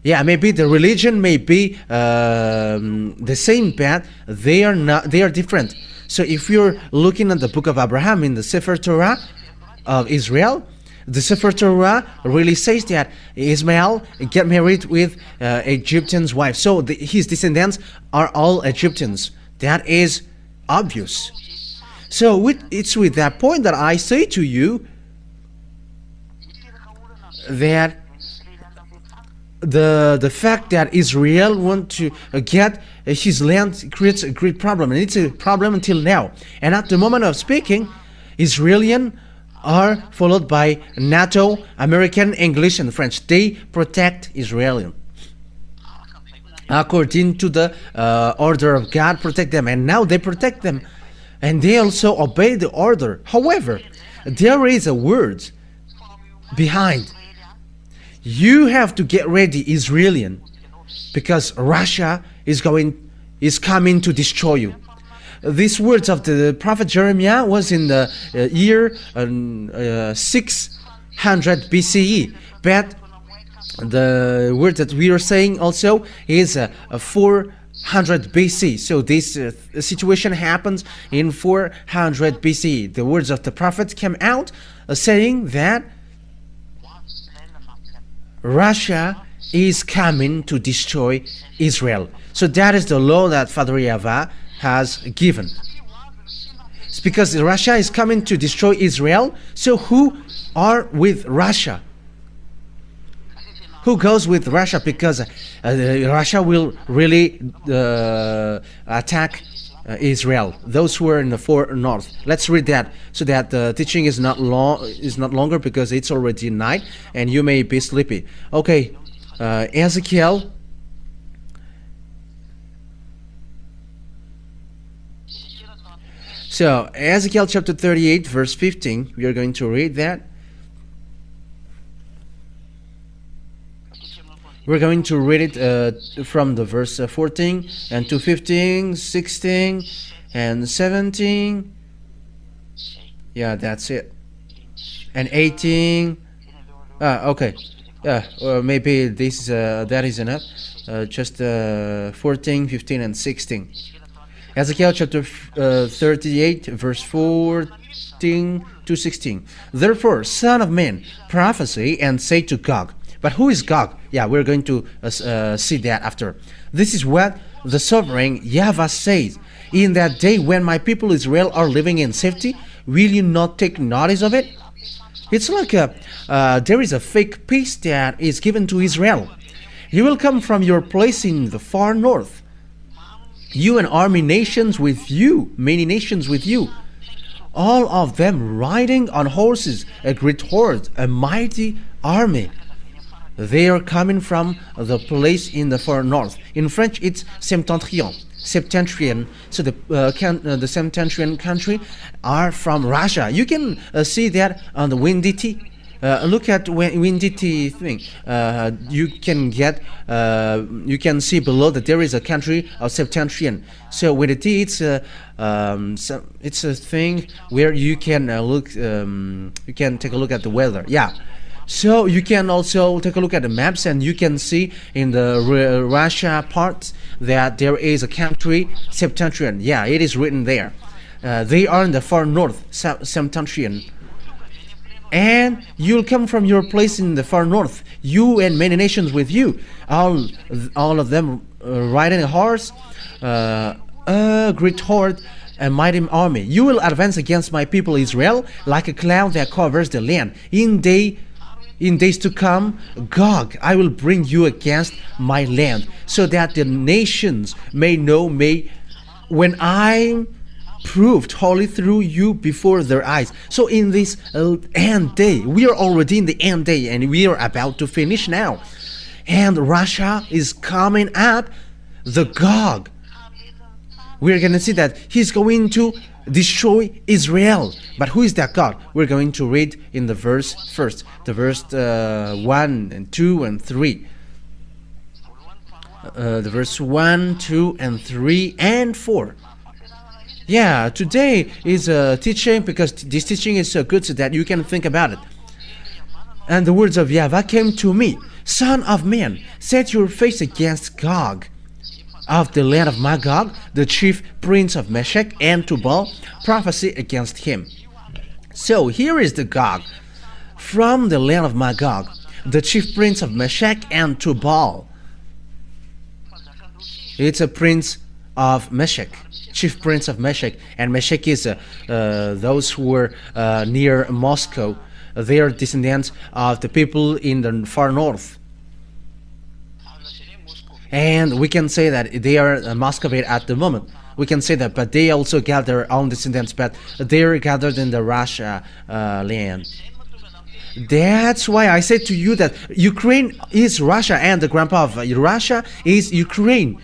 Yeah, maybe the religion may be the same, but they are not. They are different. So if you're looking at the book of Abraham in the Sefer Torah of Israel, the Sefer Torah really says that Ismail get married with Egyptian's wife. So his descendants are all Egyptians. That is obvious. So it's with that point that I say to you that the fact that Israel want to get his land creates a great problem, and it's a problem until now. And at the moment of speaking, Israeli are followed by NATO, American, English, and French. They protect Israel according to the order of God. Protect them, and now they protect them. and they also obey the order. However, there is a word behind. You have to get ready, Israelian, because Russia is coming to destroy you. These words of the prophet Jeremiah was in the year 600 BCE, but the word that we are saying also is 400 BC. So this situation happens in 400 BC. The words of the prophet came out saying that Russia is coming to destroy Israel. So that is the law that Father YAHVAH has given. It's because Russia is coming to destroy Israel. So who are with Russia? Who goes with Russia? Because Russia will really attack Israel. Those who are in the far north. Let's read that so that the teaching is not longer, because it's already night and you may be sleepy. Okay, Ezekiel. So Ezekiel chapter 38 verse 15. We are going to read that. We're going to read it from the verse 14 and to 15, 16 and 17. Yeah, that's it. And 18. Okay. Maybe this that is enough. Just 14, 15 and 16. Ezekiel chapter 38 verse 14 to 16. Therefore, son of man, prophesy and say to Gog. But who is Gog? Yeah, we're going to see that after. This is what the sovereign YAHVAH says. In that day when my people Israel are living in safety, will you not take notice of it? It's like there is a fake peace that is given to Israel. You will come from your place in the far north, you and army nations with you, many nations with you, all of them riding on horses, a great horde, a mighty army. They are coming from the place in the far north. In French, it's septentrion. So the septentrion country are from Russia. You can see that on the Windy T. Look at Windy T thing. You can see below that there is a country of septentrion. So Windy T, it's a thing where you can look. You can take a look at the weather. Yeah. So you can also take a look at the maps, and you can see in the Russia part that there is a country septentrion. Yeah, it is written there. They are in the far north, septentrion. And you'll come from your place in the far north, you and many nations with you, all of them riding a horse, a great horde, a mighty army. You will advance against my people Israel like a cloud that covers the land. In days to come, Gog, I will bring you against my land, so that the nations may know when I proved holy through you before their eyes. So in this end day, we are already in the end day, and we are about to finish now. And Russia is coming up, the Gog. We're going to see that he's going to destroy Israel. But who is that God? We're going to read in the verse first, the verse 1 and 2 and 3. The verse 1, 2 and 3 and 4. Yeah, today is a teaching, because this teaching is so good so that you can think about it. And the words of YAHVAH came to me. Son of man, set your face against Gog of the land of Magog, the chief prince of Meshech and Tubal, prophesy against him. So here is the Gog from the land of Magog, the chief prince of Meshech and Tubal. It's a prince of Meshech, chief prince of Meshech, and Meshech is those who were near Moscow. They are descendants of the people in the far north. And we can say that they are Muscovite at the moment. We can say that, but they also got their own descendants, but they are gathered in the Russia land. That's why I said to you that Ukraine is Russia, and the grandpa of Russia is Ukraine.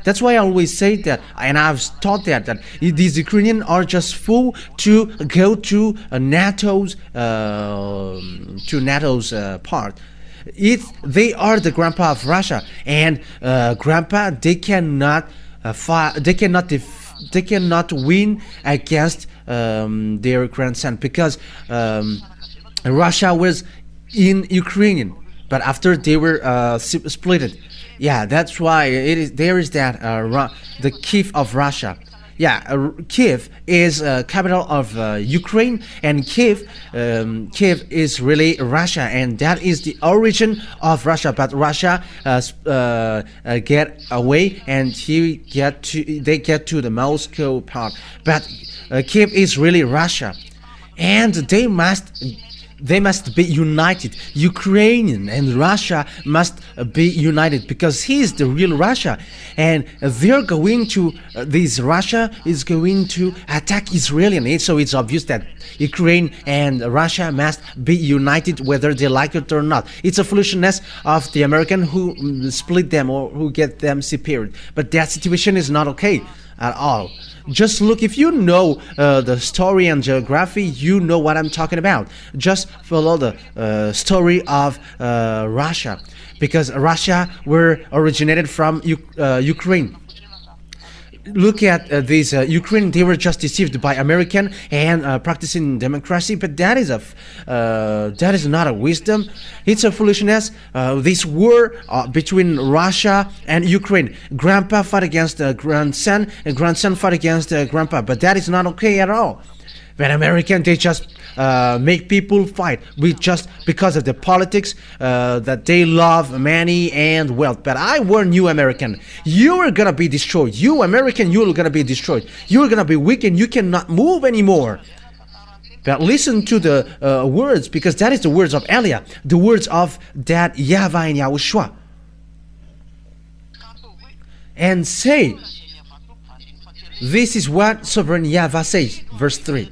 That's why I always say that, and I've taught that these Ukrainians are just full to go to NATO's part. They are the grandpa of Russia, and grandpa, they cannot win against their grandson, because Russia was in Ukrainian, but after they were split. Yeah, that's why there is that the Kiev of Russia. Yeah, Kiev is capital of Ukraine, and Kiev is really Russia, and that is the origin of Russia. But Russia get away, and they get to the Moscow part. But Kiev is really Russia, and they must be united. Ukrainian and Russia must be united, because he is the real Russia, and they're going to Russia is going to attack Israel. So it's obvious that Ukraine and Russia must be united, whether they like it or not. It's a foolishness of the American who split them or who get them separated. But that situation is not okay at all. Just look, if you know the story and geography, you know what I'm talking about. Just follow the story of Russia, because Russia were originated from Ukraine. Look at these Ukraine. They were just deceived by American and practicing democracy, but that is not a wisdom. It's a foolishness. This war between Russia and Ukraine. Grandpa fought against grandson, and grandson fought against grandpa, but that is not okay at all. When American, they just make people fight just because of the politics, that they love money and wealth. But I warn you, American, you are gonna be destroyed. You American, you are gonna be destroyed. You are gonna be weak and you cannot move anymore. But listen to the words, because that is the words of Elia, the words of that YAHVAH and YAHOSHUAH. And say, this is what sovereign YAHVAH says, verse 3.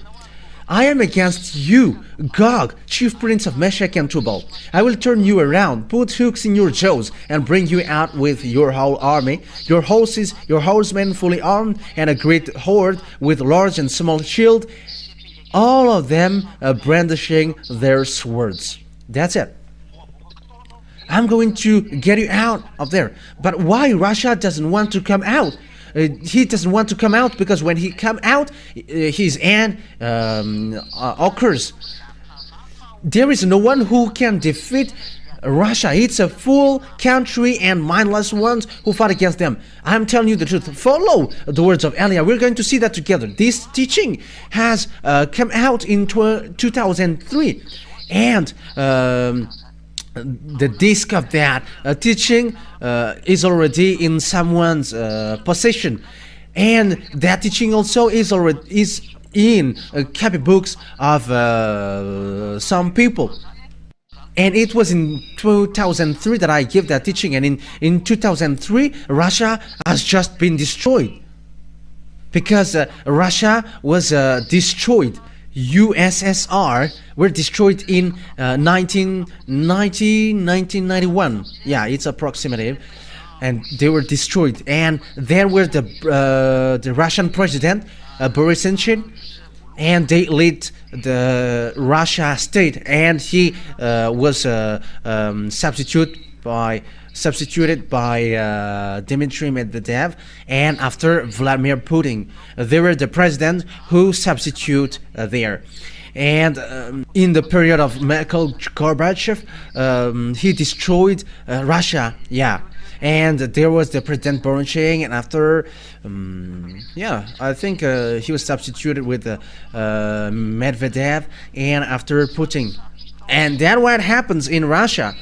I am against you, Gog, chief prince of Meshach and Tubal. I will turn you around, put hooks in your jaws, and bring you out with your whole army, your horses, your horsemen fully armed, and a great horde with large and small shield, all of them brandishing their swords. That's it. I'm going to get you out of there. But why Russia doesn't want to come out? He doesn't want to come out because when he come out, his end occurs. There is no one who can defeat Russia. It's a full country and mindless ones who fought against them. I'm telling you the truth. Follow the words of Elia. We're going to see that together. This teaching has come out in 2003, and the disc of that teaching is already in someone's possession, and that teaching also is in copy books of some people. And it was in 2003 that I gave that teaching, and in 2003 Russia has just been destroyed, because Russia was destroyed. USSR were destroyed in 1991. Yeah, it's approximative, and they were destroyed. And there were the Russian president Boris Yeltsin, and they lead the Russia state, and he was substituted by Dmitry Medvedev, and after Vladimir Putin. They were the president who substitute there. And in the period of Mikhail Gorbachev, he destroyed Russia. Yeah. And there was the President Borucheng, and after, I think he was substituted with Medvedev, and after Putin. And that's what happens in Russia.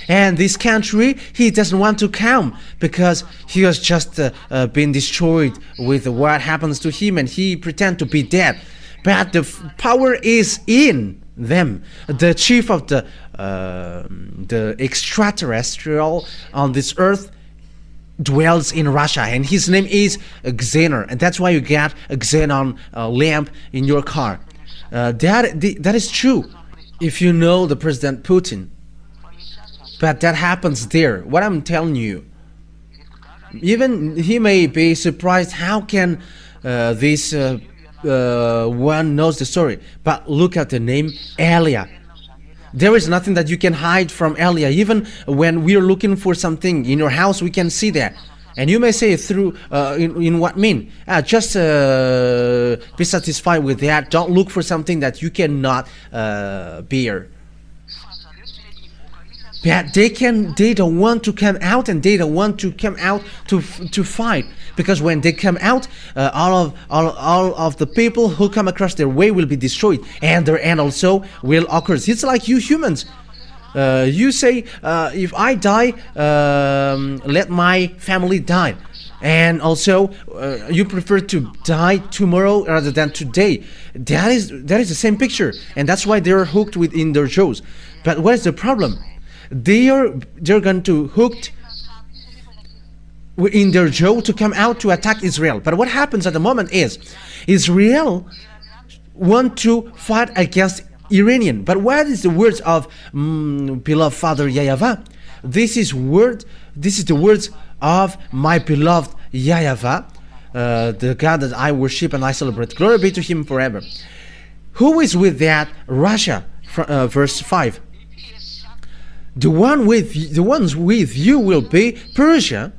And this country, he doesn't want to come, because he has just been destroyed with what happens to him, and he pretend to be dead. But the power is in them. The chief of the extraterrestrial on this earth dwells in Russia, and his name is Xenon, and that's why you get a Xenon lamp in your car. That is true if you know the President Putin. But that happens there. What I'm telling you, Even he may be surprised how can this one knows the story. But look at the name Elia. There is nothing that you can hide from Elia. Even when we are looking for something in your house, we can see that. And you may say through in what mean? Just be satisfied with that. Don't look for something that you cannot bear. But they don't want to come out, and they don't want to come out to fight, because when they come out, all of the people who come across their way will be destroyed, and their end also will occur. It's like you humans. You say, if I die, let my family die. And also, you prefer to die tomorrow rather than today. That is the same picture, and that's why they're hooked within their shows. But what is the problem? They're going to hooked in their jaw to come out to attack Israel. But what happens at the moment is Israel want to fight against Iranian. But what is the words of beloved Father YAHVAH? This is the words of my beloved YAHVAH, the God that I worship and I celebrate. Glory be to Him forever. Who is with that? Russia. Verse 5. The ones with you will be Persia.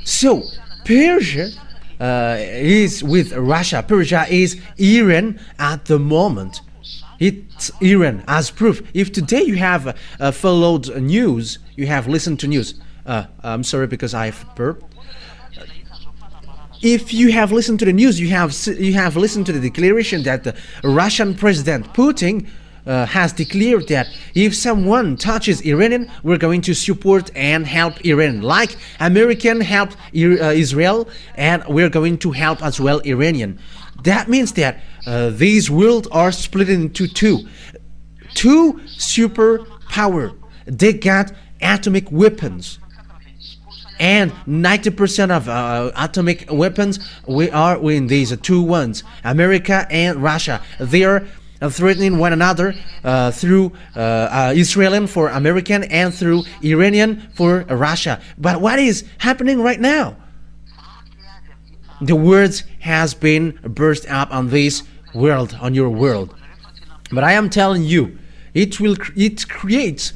So Persia is with Russia. Persia is Iran at the moment. It's Iran as proof. If today you have followed news, you have listened to news. I'm sorry because I've burped. If you have listened to the news, you have listened to the declaration that the Russian President Putin has declared that if someone touches Iranian, we're going to support and help Iran, like American helped Israel, and we're going to help as well Iranian. That means that these worlds are split into two superpower. They got atomic weapons, and 90% of atomic weapons we are in these two ones, America and Russia. They are threatening one another through Israeli for American and through Iranian for Russia. But what is happening right now? The words has been burst up on this world, on your world. But I am telling you, it creates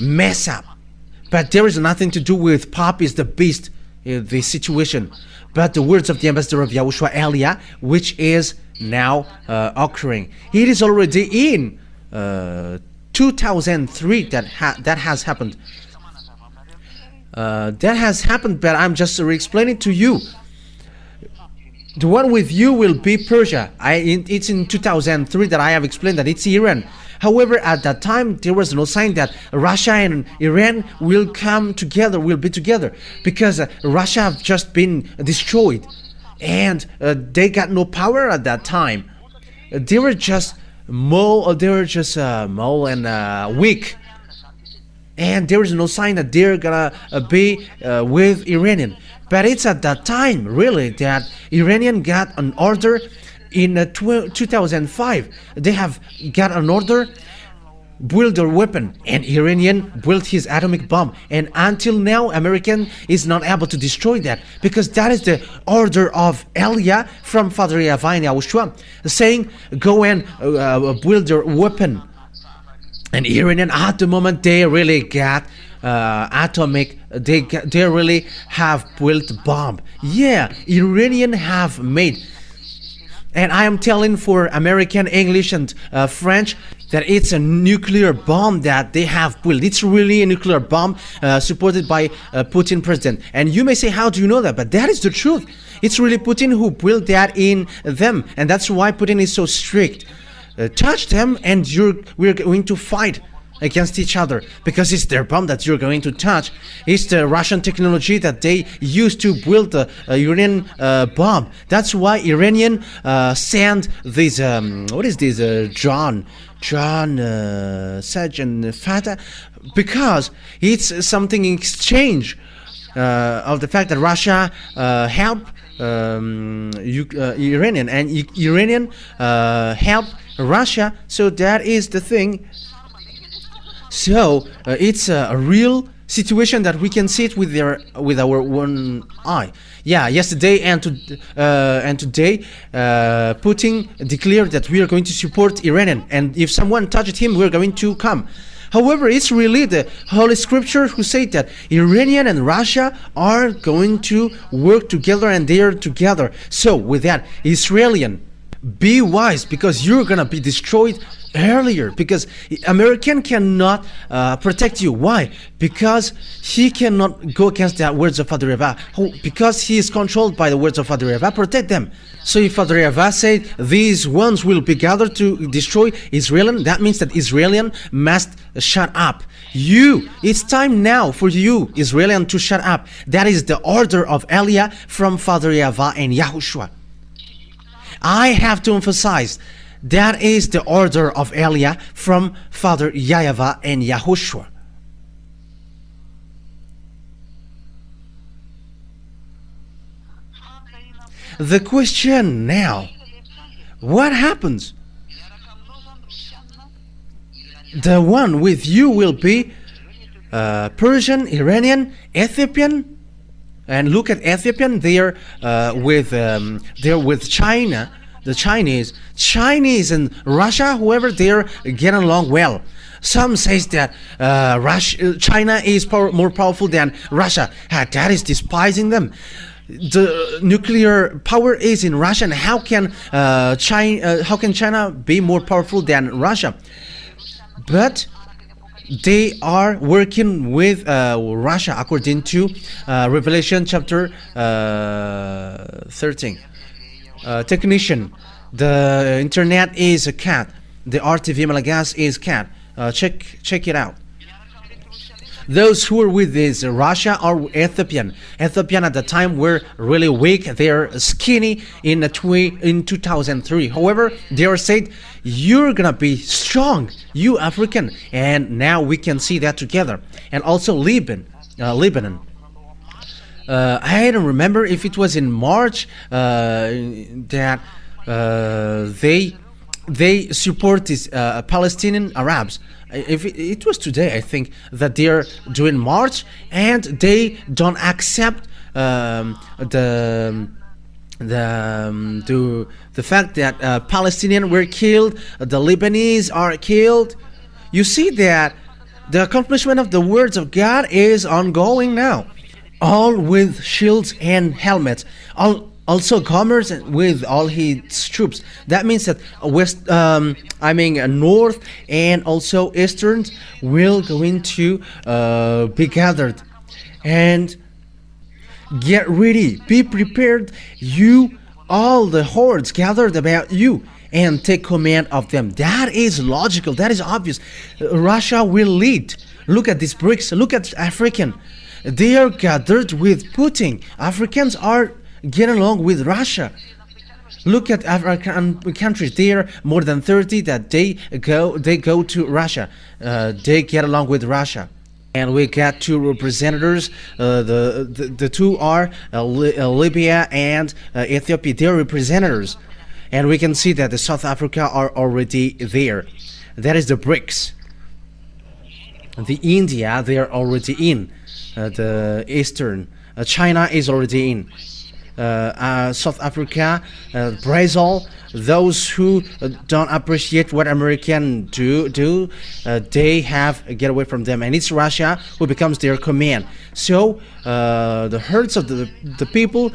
mess up. But there is nothing to do with Pop is the beast in this situation, but the words of the ambassador of YAHOSHUAH Elia, which is now occurring. It is already in 2003 that has happened. That has happened, but I'm just explaining to you. The one with you will be Persia. It's in 2003 that I have explained that it's Iran. However, at that time, there was no sign that Russia and Iran will come together, will be together, because Russia have just been destroyed, and they got no power at that time. They were just small and weak, and there is no sign that they're gonna be with Iranian. But it's at that time, really, that Iranian got an order in 2005. They have got an order, build their weapon, and Iranian built his atomic bomb. And until now, American is not able to destroy that, because that is the order of Elia from Father YAHVAH and YAHOSHUAH, saying, go and build their weapon. And Iranian, at the moment, they really got atomic, they really have built bomb. Yeah, Iranian have made. And I am telling for American, English, and French that it's a nuclear bomb that they have built. It's really a nuclear bomb supported by Putin president. And you may say, how do you know that? But that is the truth. It's really Putin who built that in them. And that's why Putin is so strict. Touch them and we're going to fight against each other, because it's their bomb that you're going to touch. It's the Russian technology that they used to build the Iranian bomb. That's why Iranian sent this what is this John Sergeant Fatah, because it's something in exchange of the fact that Russia helped Iranian, and Iranian helped Russia. So that is the thing. So it's a real situation that we can see it with our one eye. Yeah, yesterday and today, Putin declared that we are going to support Iranian, and if someone touched him, we're going to come. However, it's really the Holy Scripture who say that Iranian and Russia are going to work together, and they are together. So with that, Israelian, be wise, because you're gonna be destroyed earlier, because American cannot protect you. Why? Because he cannot go against the words of Father YAHVAH. Because he is controlled by the words of Father YAHVAH. Protect them. So if Father YAHVAH said these ones will be gathered to destroy Israel, that means that Israelian must shut up. It's time now for you, Israelian, to shut up. That is the order of Elia from Father YAHVAH and YAHOSHUAH. I have to emphasize, that is the order of Elia from Father YAHVAH and YAHOSHUAH. The question now, what happens? The one with you will be Persian, Iranian, Ethiopian. And look at Ethiopian, they're with China, the Chinese and Russia, whoever, they're getting along well. Some says that China is more powerful than Russia. That is despising them. The nuclear power is in Russia, and how can China be more powerful than Russia? But they are working with Russia according to Revelation chapter 13. Technician, the internet is a cat. The RTV Malagas is cat. Check it out. Those who are with this Russia are Ethiopian. Ethiopian at the time were really weak. They are skinny in 2003. However, they are said, you're gonna be strong, you African. And now we can see that together. And also Lebanon. I don't remember if it was in March that they support these Palestinian Arabs. If it was today, I think, that they are doing march, and they don't accept the fact that Palestinians were killed, the Lebanese are killed. You see that the accomplishment of the words of God is ongoing now, all with shields and helmets, also commerce with all his troops. That means that north and also eastern will going to be gathered. And get ready, be prepared, you, all the hordes gathered about you, and take command of them. That is logical, that is obvious. Russia will lead. Look at these BRICS, look at African. They are gathered with Putin. Africans are getting along with Russia. Look at African countries. There are more than 30 that they go to Russia. They get along with Russia. And we got two representatives. The two are Libya and Ethiopia. They're representatives. And we can see that the South Africa are already there. That is the BRICS. The India, they are already in. The Eastern. China is already in. South Africa, Brazil, those who don't appreciate what Americans do, they have get away from them, and it's Russia who becomes their command. So the herds of the people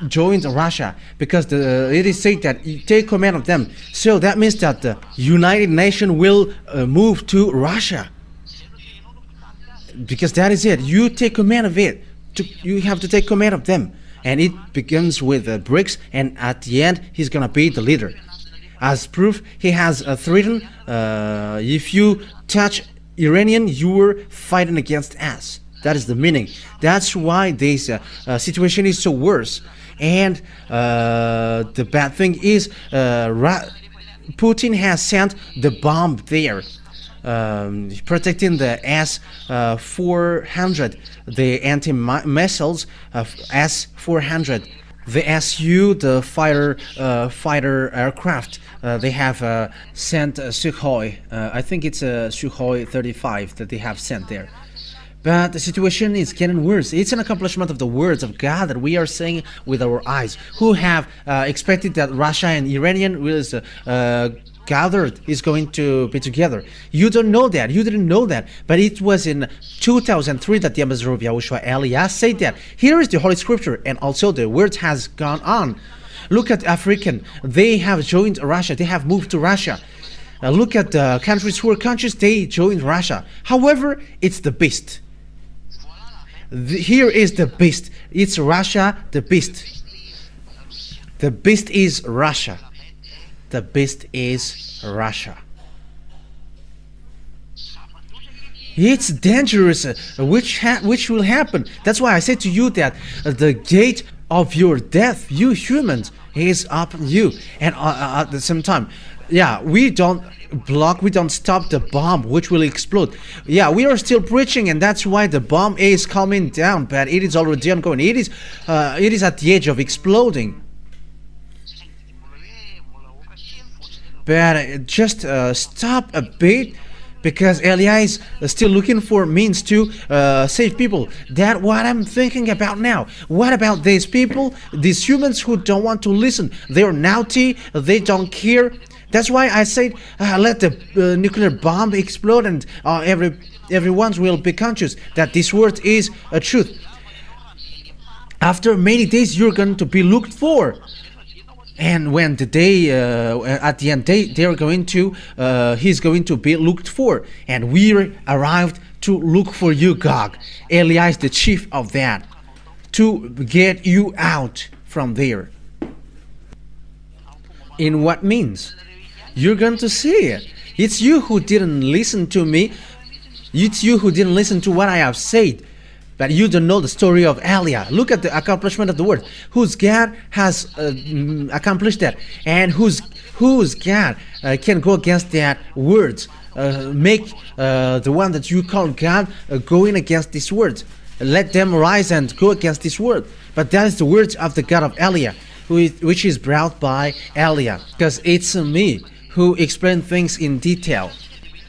joined Russia, because it is said that you take command of them. So that means that the United Nations will move to Russia, because that is it. You take command of it. You have to take command of them. And it begins with BRICS, and at the end he's gonna be the leader. As proof, he has threatened, if you touch Iranian, you're fighting against us. That is the meaning. That's why this situation is so worse. And the bad thing is, Putin has sent the bomb there, protecting the S-400, the anti-missiles of S-400, the Su, the fighter aircraft. They have sent Sukhoi. I think it's a Sukhoi 35 that they have sent there. But the situation is getting worse. It's an accomplishment of the words of God that we are saying with our eyes. Who have expected that Russia and Iranian was gathered is going to be together. You don't know that. You didn't know that. But it was in 2003 that the ambassador of YAHOSHUAH, Elias, said that. Here is the Holy Scripture, and also the word has gone on. Look at African. They have joined Russia. They have moved to Russia. Look at the countries who are countries. They joined Russia. However, it's the beast. Here is the beast. It's Russia, the beast. The beast is Russia. The beast is Russia. It's dangerous, which will happen. That's why I said to you that the gate of your death, you humans, is up you. And at the same time, yeah, we don't block, we don't stop the bomb which will explode. Yeah, we are still preaching, and that's why the bomb is coming down, but it is already ongoing. It is at the edge of exploding. But just stop a bit, because Elias is still looking for means to save people. That's what I'm thinking about now. What about these people, these humans who don't want to listen? They're naughty, they don't care. That's why I said let the nuclear bomb explode, and everyone will be conscious that this word is a truth. After many days, you're going to be looked for. And when the day, at the end, they're going to, he's going to be looked for. And we arrived to look for you, Gog. Elias, the chief of that, to get you out from there. In what means? You're going to see it. It's you who didn't listen to me. It's you who didn't listen to what I have said. But you don't know the story of Eliah. Look at the accomplishment of the word. Whose God has accomplished that, and whose God can go against that words. Make the one that you call God going against these words. Let them rise and go against this word. But that is the words of the God of Eliah, which is brought by Eliah, because it's me who explain things in detail.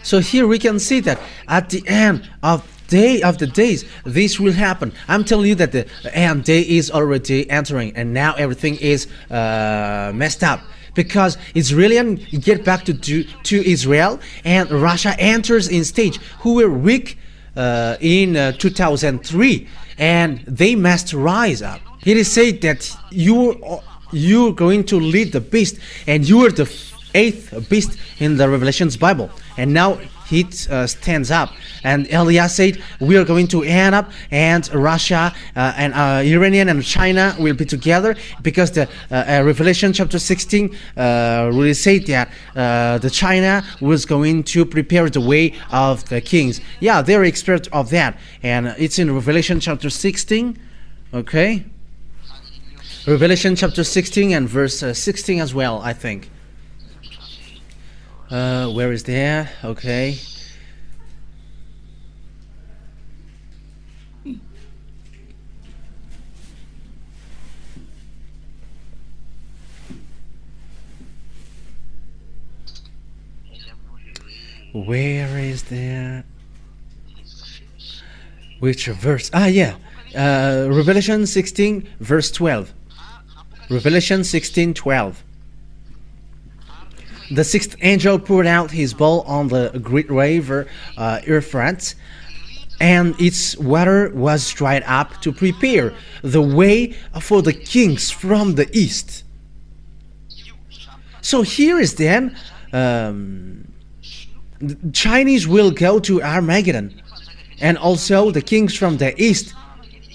So here we can see that at the end of the days, this will happen. I'm telling you that the end day is already entering, and now everything is messed up, because Israelis get back to Israel, and Russia enters in stage, who were weak in 2003, and they must rise up. It is said that you're going to lead the beast, and you are the eighth beast in the Revelations Bible. And now he stands up, and Elias said we are going to end up, and Russia and Iranian and China will be together, because the Revelation chapter 16 really said that the China was going to prepare the way of the kings. Yeah, they're expert of that, and it's in Revelation chapter 16. Okay, Revelation chapter 16 and verse 16 as well, I think. Where is that? Okay. Where is that? Which verse? Ah, yeah. Revelation 16, verse 12. Revelation 16:12. The sixth angel poured out his bowl on the great river Euphrates, and its water was dried up to prepare the way for the kings from the east. So here is then, the Chinese will go to Armageddon, and also the kings from the east.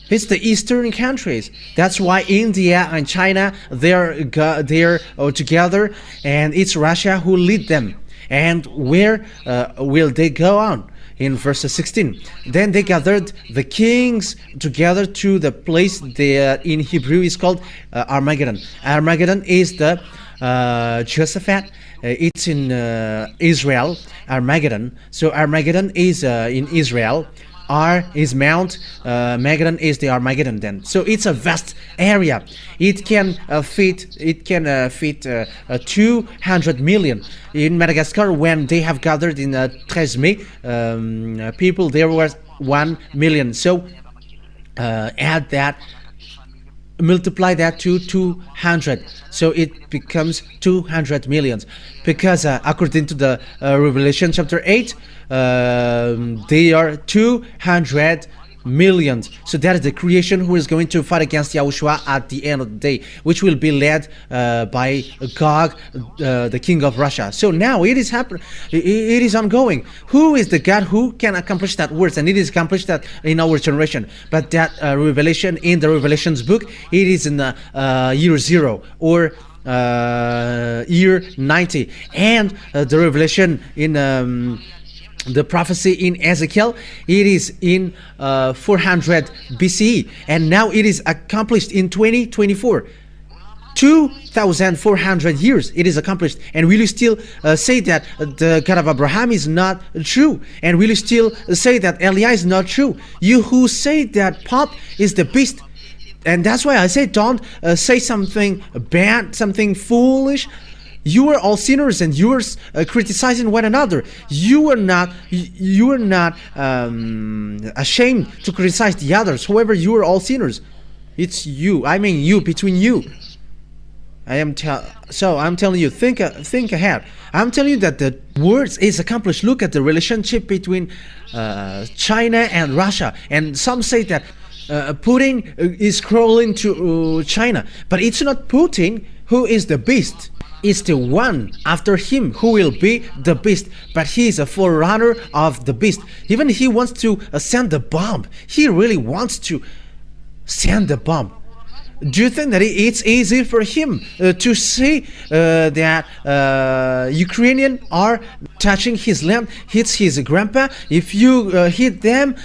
It's the eastern countries. That's why India and China, they're together, and it's Russia who lead them. And where will they go on? In verse 16, then they gathered the kings together to the place that in Hebrew is called Armageddon. Armageddon is the Jehoshaphat. It's in Israel, Armageddon. So Armageddon is in Israel. R is Mount, Armageddon is the Armageddon then. So it's a vast area. It can fit 200 million. In Madagascar, when they have gathered in 13 May, people there were 1 million. So add that, multiply that to 200, so it becomes 200 millions, because according to the Revelation chapter 8, they are 200 millions. So that is the creation who is going to fight against Yahushua at the end of the day, which will be led by Gog, the king of Russia. So now it is happening, it is ongoing. Who is the God who can accomplish that words? And it is accomplished that in our generation. But that revelation in the Revelations book, it is in the year 0 or year 90, and the revelation in the prophecy in Ezekiel, it is in 400 BCE, and now it is accomplished in 2024. 2,400 years it is accomplished. And will you still say that the God of Abraham is not true? And will you still say that Eliah is not true? You who say that Pop is the beast. And that's why I say, don't say something bad, something foolish. You are all sinners, and you are criticizing one another. You are not ashamed to criticize the others. However, you are all sinners. It's you. I mean, you, between you. I'm telling you, think ahead. I'm telling you that the words is accomplished. Look at the relationship between China and Russia, and some say that Putin is crawling to China, but it's not Putin who is the beast. It's the one after him who will be the beast, but he is a forerunner of the beast. Even he wants to send the bomb. He really wants to send the bomb. Do you think that it's easy for him to say that Ukrainians are touching his land, hits his grandpa? If you hit them,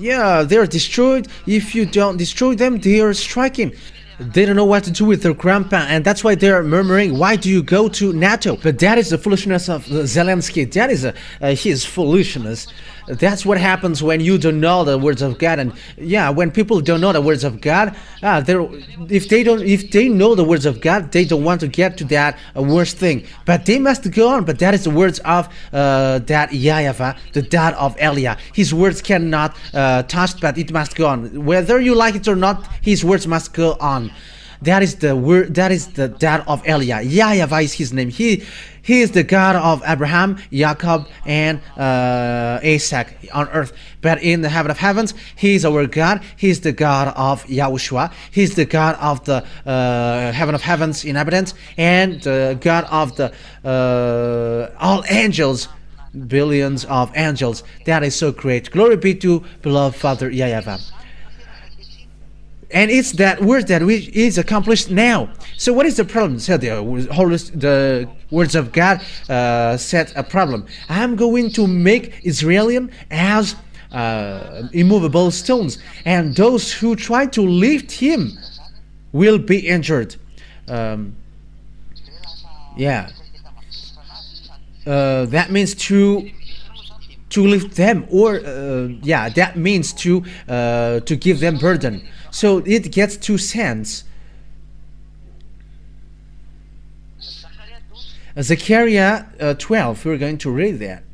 yeah, they're destroyed. If you don't destroy them, they are striking. They don't know what to do with their grandpa, and that's why they're murmuring, why do you go to NATO? But that is the foolishness of Zelensky. That is his foolishness. That's what happens when you don't know the words of God. And yeah, when people don't know the words of God, if they know the words of God, they don't want to get to that worst thing. But they must go on. But that is the words of that YAHVAH, the dad of Eliah. His words cannot touch, but it must go on. Whether you like it or not, his words must go on. That is the word. That is the dad of Eliah. YAHVAH is his name. He is the God of Abraham, Jacob, and Isaac on earth. But in the heaven of heavens, he is our God. He is the God of YAHOSHUAH. He is the God of the heaven of heavens inhabitants, and the God of the all angels, billions of angels. That is so great. Glory be to beloved Father YAHVAH. And it's that word that is accomplished now. So what is the problem? So the words of God set a problem. I'm going to make Israelian as immovable stones, and those who try to lift him will be injured. Yeah. That means to lift them, or yeah, that means to give them burden. So it gets two sense. Zechariah 12, we're going to read that.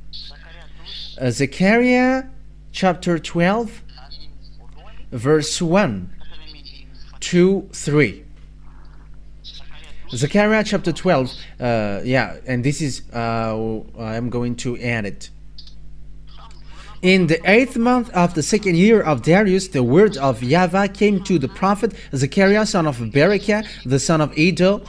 Zechariah chapter 12, verse 1 to 3. Zechariah chapter 12, yeah, and this is, I'm going to add it. In the 8th month of the 2nd year of Darius, the word of YAHVAH came to the prophet Zechariah, son of Berechiah, the son of Iddo.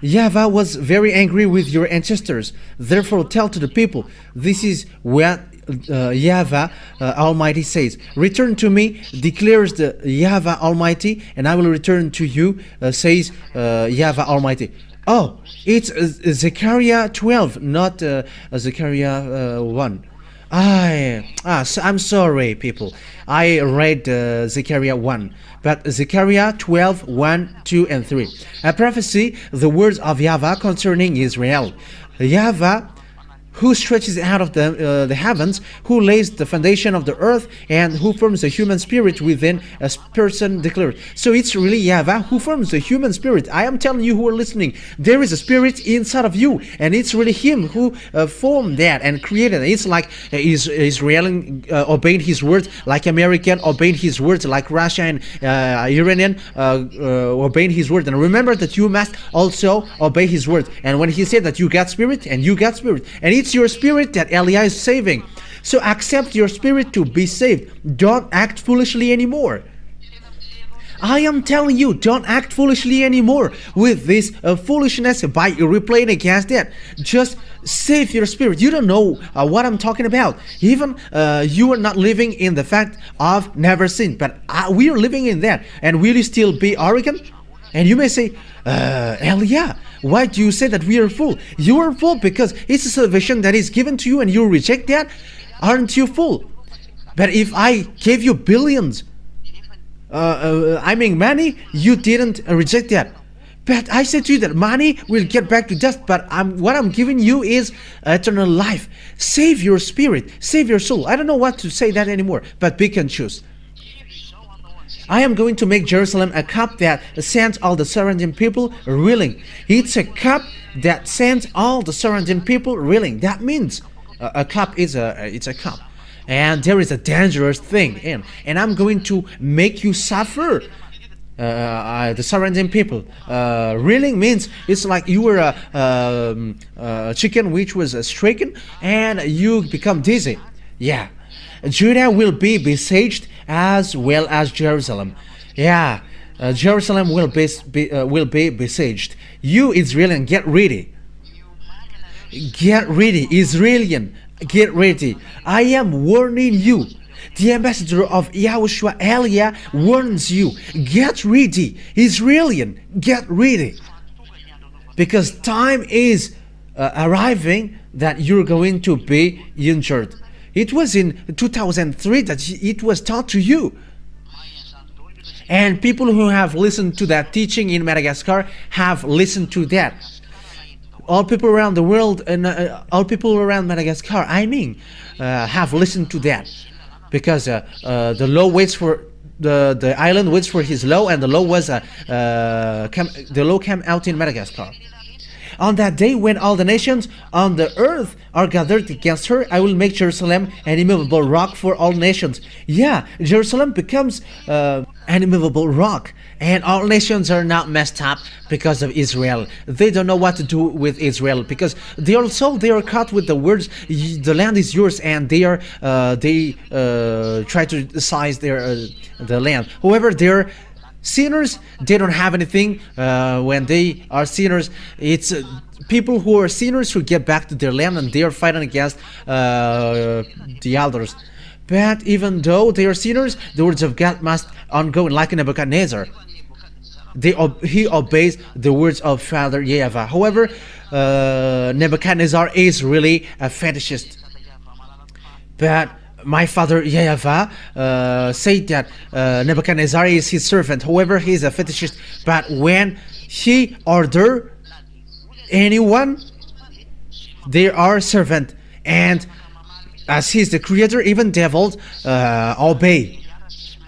YAHVAH was very angry with your ancestors. Therefore tell to the people, this is what YAHVAH Almighty says. Return to me, declares the YAHVAH Almighty, and I will return to you, says YAHVAH Almighty. Oh, it's Zechariah 12, not Zechariah 1. I'm sorry, people. I read Zechariah 1, but Zechariah 12, 1, 2, and 3. A prophecy, the words of YAHVAH concerning Israel. YAHVAH, who stretches out of the heavens, who lays the foundation of the earth, and who forms the human spirit within a person declared. So it's really YAHVAH who forms the human spirit. I am telling you who are listening, there is a spirit inside of you, and it's really him who formed that and created it. It's like Israeli obeying his word, like American obeying his words, like Russia and Iranian obeying his word. And remember that you must also obey his word. And when he said that you got spirit, and you got spirit, and it's your spirit that Elia is saving. So accept your spirit to be saved. Don't act foolishly anymore. I am telling you, don't act foolishly anymore with this foolishness by replaying against that. Just save your spirit. You don't know what I'm talking about. Even you are not living in the fact of never sin, but we are living in that. And will you still be arrogant? And you may say, Elia, why do you say that we are full? You are full because it's a salvation that is given to you and you reject that. Aren't you full? But if I gave you billions, money, you didn't reject that. But I said to you that money will get back to dust, but what I'm giving you is eternal life. Save your spirit, save your soul. I don't know what to say that anymore, but pick and choose. I am going to make Jerusalem a cup that sends all the surrounding people reeling. It's a cup that sends all the surrounding people reeling. That means a cup is it's a cup. And there is a dangerous thing in. And I'm going to make you suffer. The surrounding people. Reeling means it's like you were a chicken which was stricken and you become dizzy. Yeah. Judah will be besieged as well as Jerusalem. Yeah, Jerusalem will be besieged. You Israelian, get ready. Get ready, Israelian, get ready. I am warning you. The ambassador of YAHOSHUAH, Elia, warns you. Get ready, Israelian, get ready. Because time is arriving that you're going to be injured. It was in 2003 that it was taught to you. And people who have listened to that teaching in Madagascar have listened to that. All people around the world and all people around Madagascar, have listened to that. Because the law waits for the island waits for his law, and the law was the law came out in Madagascar. On that day, when all the nations on the earth are gathered against her, I will make Jerusalem an immovable rock for all nations. Yeah, Jerusalem becomes an immovable rock. And all nations are not messed up because of Israel. They don't know what to do with Israel because they are caught with the words, the land is yours, and they try to seize the land. However, they're sinners. They don't have anything. When they are sinners, it's people who are sinners who get back to their land, and they are fighting against the elders. But even though they are sinners, the words of God must ongo, like Nebuchadnezzar. He obeys the words of Father YAHVAH. However, Nebuchadnezzar is really a fetishist. But my father YAHVAH said that Nebuchadnezzar is his servant. However, he is a fetishist. But when he order anyone, they are servant. And as he is the creator, even devils obey.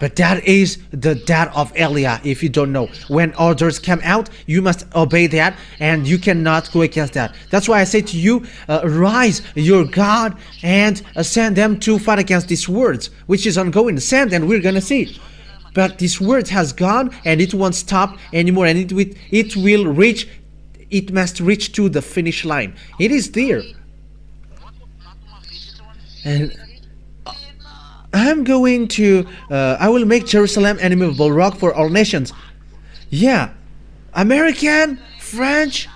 But that is the dad of Elia, if you don't know. When orders come out, you must obey that, and you cannot go against that. That's why I say to you, rise your God and send them to fight against these words, which is ongoing. Send, and we're going to see. But this word has gone, and it won't stop anymore, and it will reach, it must reach to the finish line. It is there. And I'm going to, I will make Jerusalem an immovable rock for all nations. Yeah, American, French,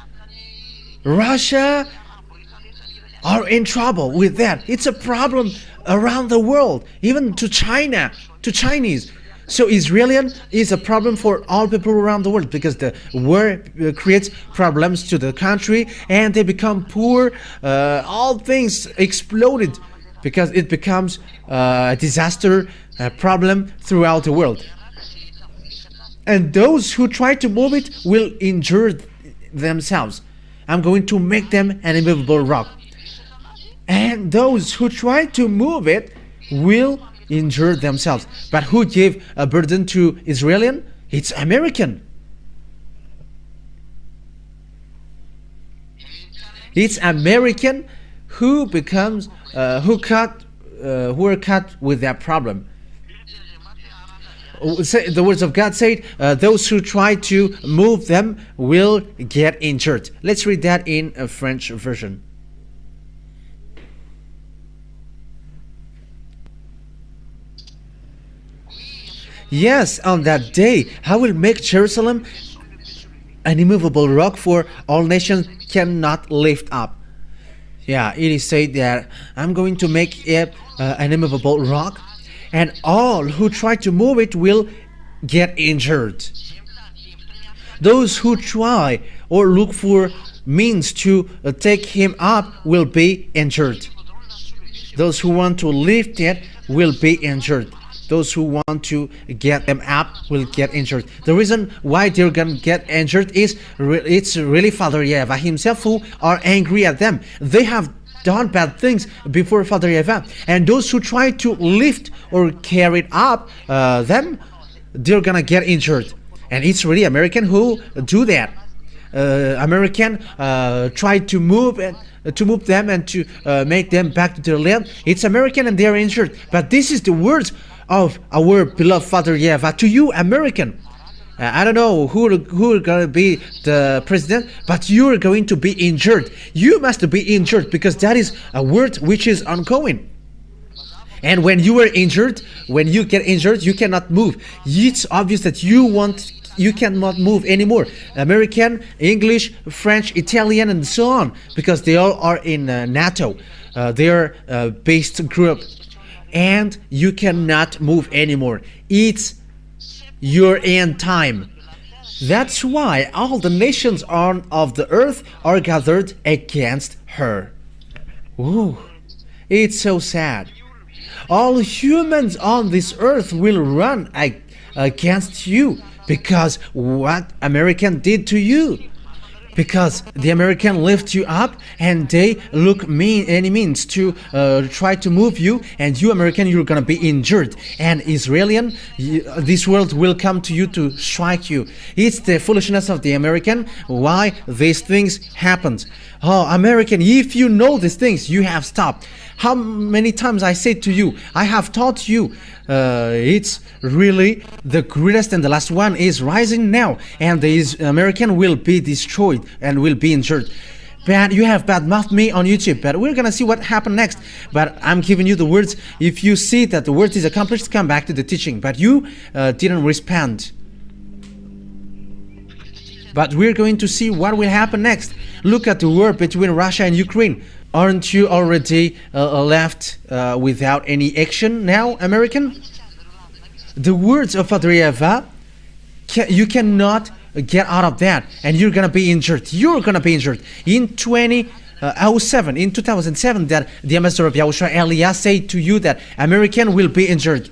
Russia are in trouble with that. It's a problem around the world, even to China, to Chinese. So Israelian is a problem for all people around the world because the war creates problems to the country and they become poor. All things exploded because it becomes a disaster, a problem throughout the world. And those who try to move it will injure themselves. I'm going to make them an immovable rock. And those who try to move it will injure themselves. But who gave a burden to Israeli? It's American. It's American who becomes who are cut with that problem. The words of God said, those who try to move them will get injured. Let's read that in a French version. Yes, on that day, I will make Jerusalem an immovable rock, for all nations cannot lift up. Yeah, it is said that I'm going to make it an immovable rock, and all who try to move it will get injured. Those who try or look for means to take him up will be injured. Those who want to lift it will be injured. Those who want to get them up will get injured. The reason why they're going to get injured is it's really Father YAHVAH himself who are angry at them. They have done bad things before Father YAHVAH. And those who try to lift or carry up them, they're going to get injured. And it's really American who do that. American try to move them and to make them back to their land. It's American and they are injured. But this is the words of our beloved Father YAHVAH to you, American. I don't know who are going to be the president, but you are going to be injured. You must be injured because that is a word which is ongoing. And when you are injured, when you get injured, you cannot move. It's obvious that you cannot move anymore. American, English, French, Italian, and so on, because they all are in NATO. They are a based group. And you cannot move anymore. It's your end time. That's why all the nations of the earth are gathered against her. Ooh, it's so sad. All humans on this earth will run against you because what American did to you. Because the American lift you up and they look any means to try to move you, and you American, you're gonna be injured. And Israeli, this world will come to you to strike you. It's the foolishness of the American why these things happened. Oh, American, if you know these things, you have stopped. How many times I said to you, I have taught you, it's really the greatest, and the last one is rising now, and the American will be destroyed and will be injured. But you have badmouthed me on YouTube, but we're gonna see what happened next. But I'm giving you the words. If you see that the word is accomplished, come back to the teaching. But you didn't respond. But we're going to see what will happen next. Look at the war between Russia and Ukraine. Aren't you already left without any action now, American? The words of Father YAHVAH, you cannot get out of that, and you're gonna be injured. You're gonna be injured. In 2007, that the ambassador of YAHOSHUAH, Elias, said to you that American will be injured,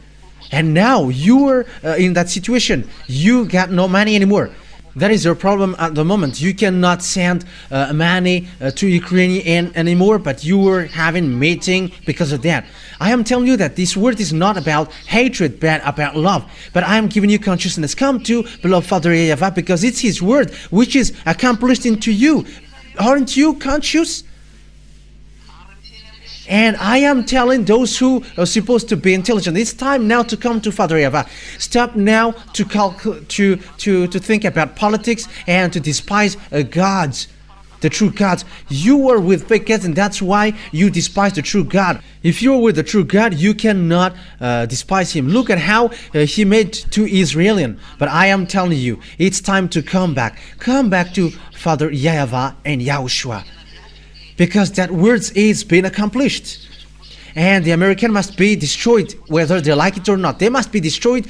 and now you are in that situation. You got no money anymore. That is your problem at the moment. You cannot send money to Ukraine anymore, but you were having meeting because of that. I am telling you that this word is not about hatred, but about love. But I am giving you consciousness. Come to beloved Father YAHVAH, because it's his word which is accomplished into you. Aren't you conscious? And I am telling those who are supposed to be intelligent, it's time now to come to Father YAHVAH. Stop now to think about politics and to despise gods, the true gods. You were with fake gods, and that's why you despise the true God. If you're with the true God, you cannot despise him. Look at how he made to Israeli. But I am telling you, it's time to come back. Come back to Father YAHVAH and YAHOSHUAH. Because that word is being accomplished. And the American must be destroyed, whether they like it or not. They must be destroyed.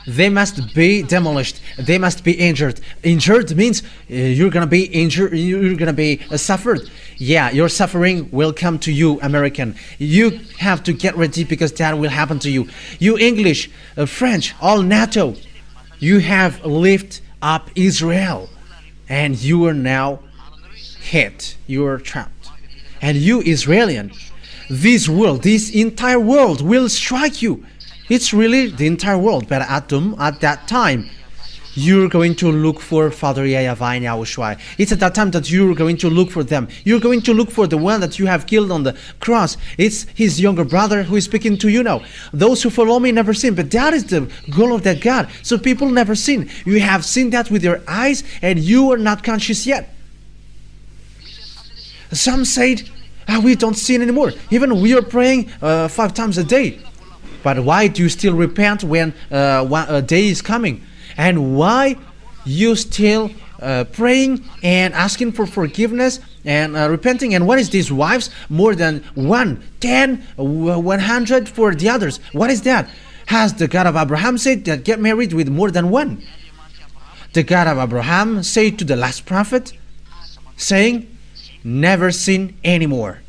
They must be demolished. They must be injured. Injured means you're going to be injured. You're going to be suffered. Yeah, your suffering will come to you, American. You have to get ready, because that will happen to you. You English, French, all NATO. You have lifted up Israel. And you are now hit. You are trapped. And you Israeli, this world, this entire world will strike you. It's really the entire world. But at that time, you're going to look for Father YAHVAH and YAHOSHUAH. It's at that time that you're going to look for them. You're going to look for the one that you have killed on the cross. It's his younger brother who is speaking to you now. Those who follow me never sin, but that is the goal of that God. So people never sin. You have seen that with your eyes, and you are not conscious yet. Some said, we don't sin anymore. Even we are praying 5 times a day. But why do you still repent when a day is coming? And why you still praying and asking for forgiveness and repenting? And what is these wives? More than 1, 10, 100 for the others. What is that? Has the God of Abraham said that get married with more than 1? The God of Abraham said to the last prophet, saying, never sin anymore.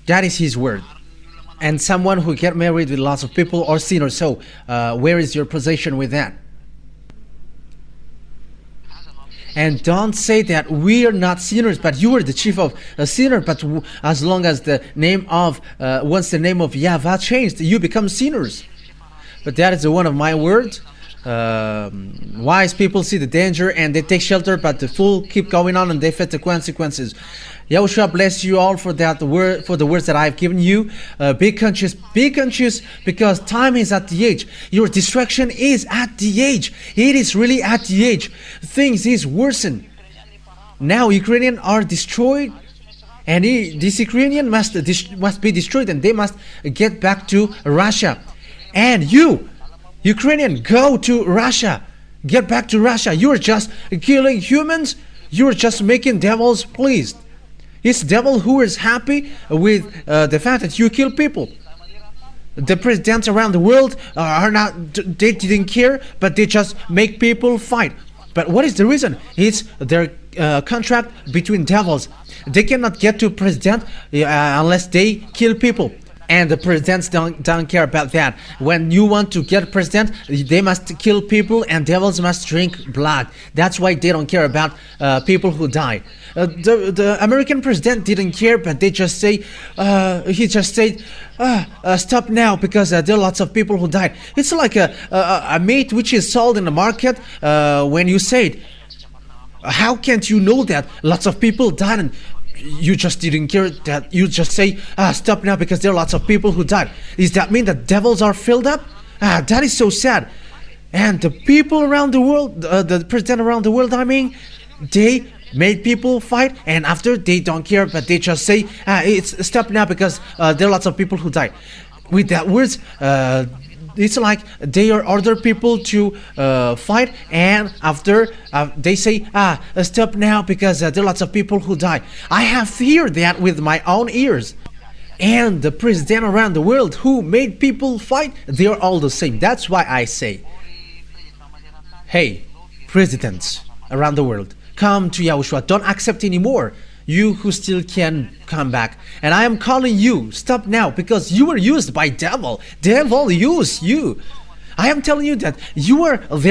That is his word. And someone who get married with lots of people or sinners. So where is your position with that? And don't say that we are not sinners, but you are the chief of a sinner. But as long as the name of, once the name of YAHVAH changed, you become sinners. But that is one of my words. Wise people see the danger and they take shelter, but the fool keep going on and they face the consequences. YAHOSHUAH bless you all for that word, for the words that I've given you. Be conscious, because time is at the edge. Your destruction is at the edge. It is really at the edge. Things is worsened. Now Ukrainians are destroyed, and this Ukrainian must be destroyed, and they must get back to Russia. And you, Ukrainian, go to Russia. Get back to Russia. You are just killing humans. You are just making devils pleased. It's devil who is happy with the fact that you kill people. The presidents around the world are not, they didn't care, but they just make people fight. But what is the reason? It's their contract between devils. They cannot get to president unless they kill people. And the presidents don't care about that. When you want to get president, they must kill people and devils must drink blood. That's why they don't care about people who die. The American president didn't care, but they just say, he just said, stop now because there are lots of people who died. It's like a meat which is sold in the market when you say it. How can't you know that lots of people died and you just didn't care? That you just say, stop now because there are lots of people who died. Does that mean that devils are filled up? That is so sad. And the people around the world, the president around the world, I mean, they made people fight, and after they don't care, but they just say, it's stop now because there are lots of people who died. With that words, it's like they are order people to fight, and after they say, stop now because there are lots of people who die. I have heard that with my own ears. And the president around the world who made people fight, they are all the same. That's why I say, hey, presidents around the world, come to YAHOSHUAH. Don't accept anymore. You who still can come back. And I am calling you, stop now, because you were used by devil. Devil used you. I am telling you that you are there.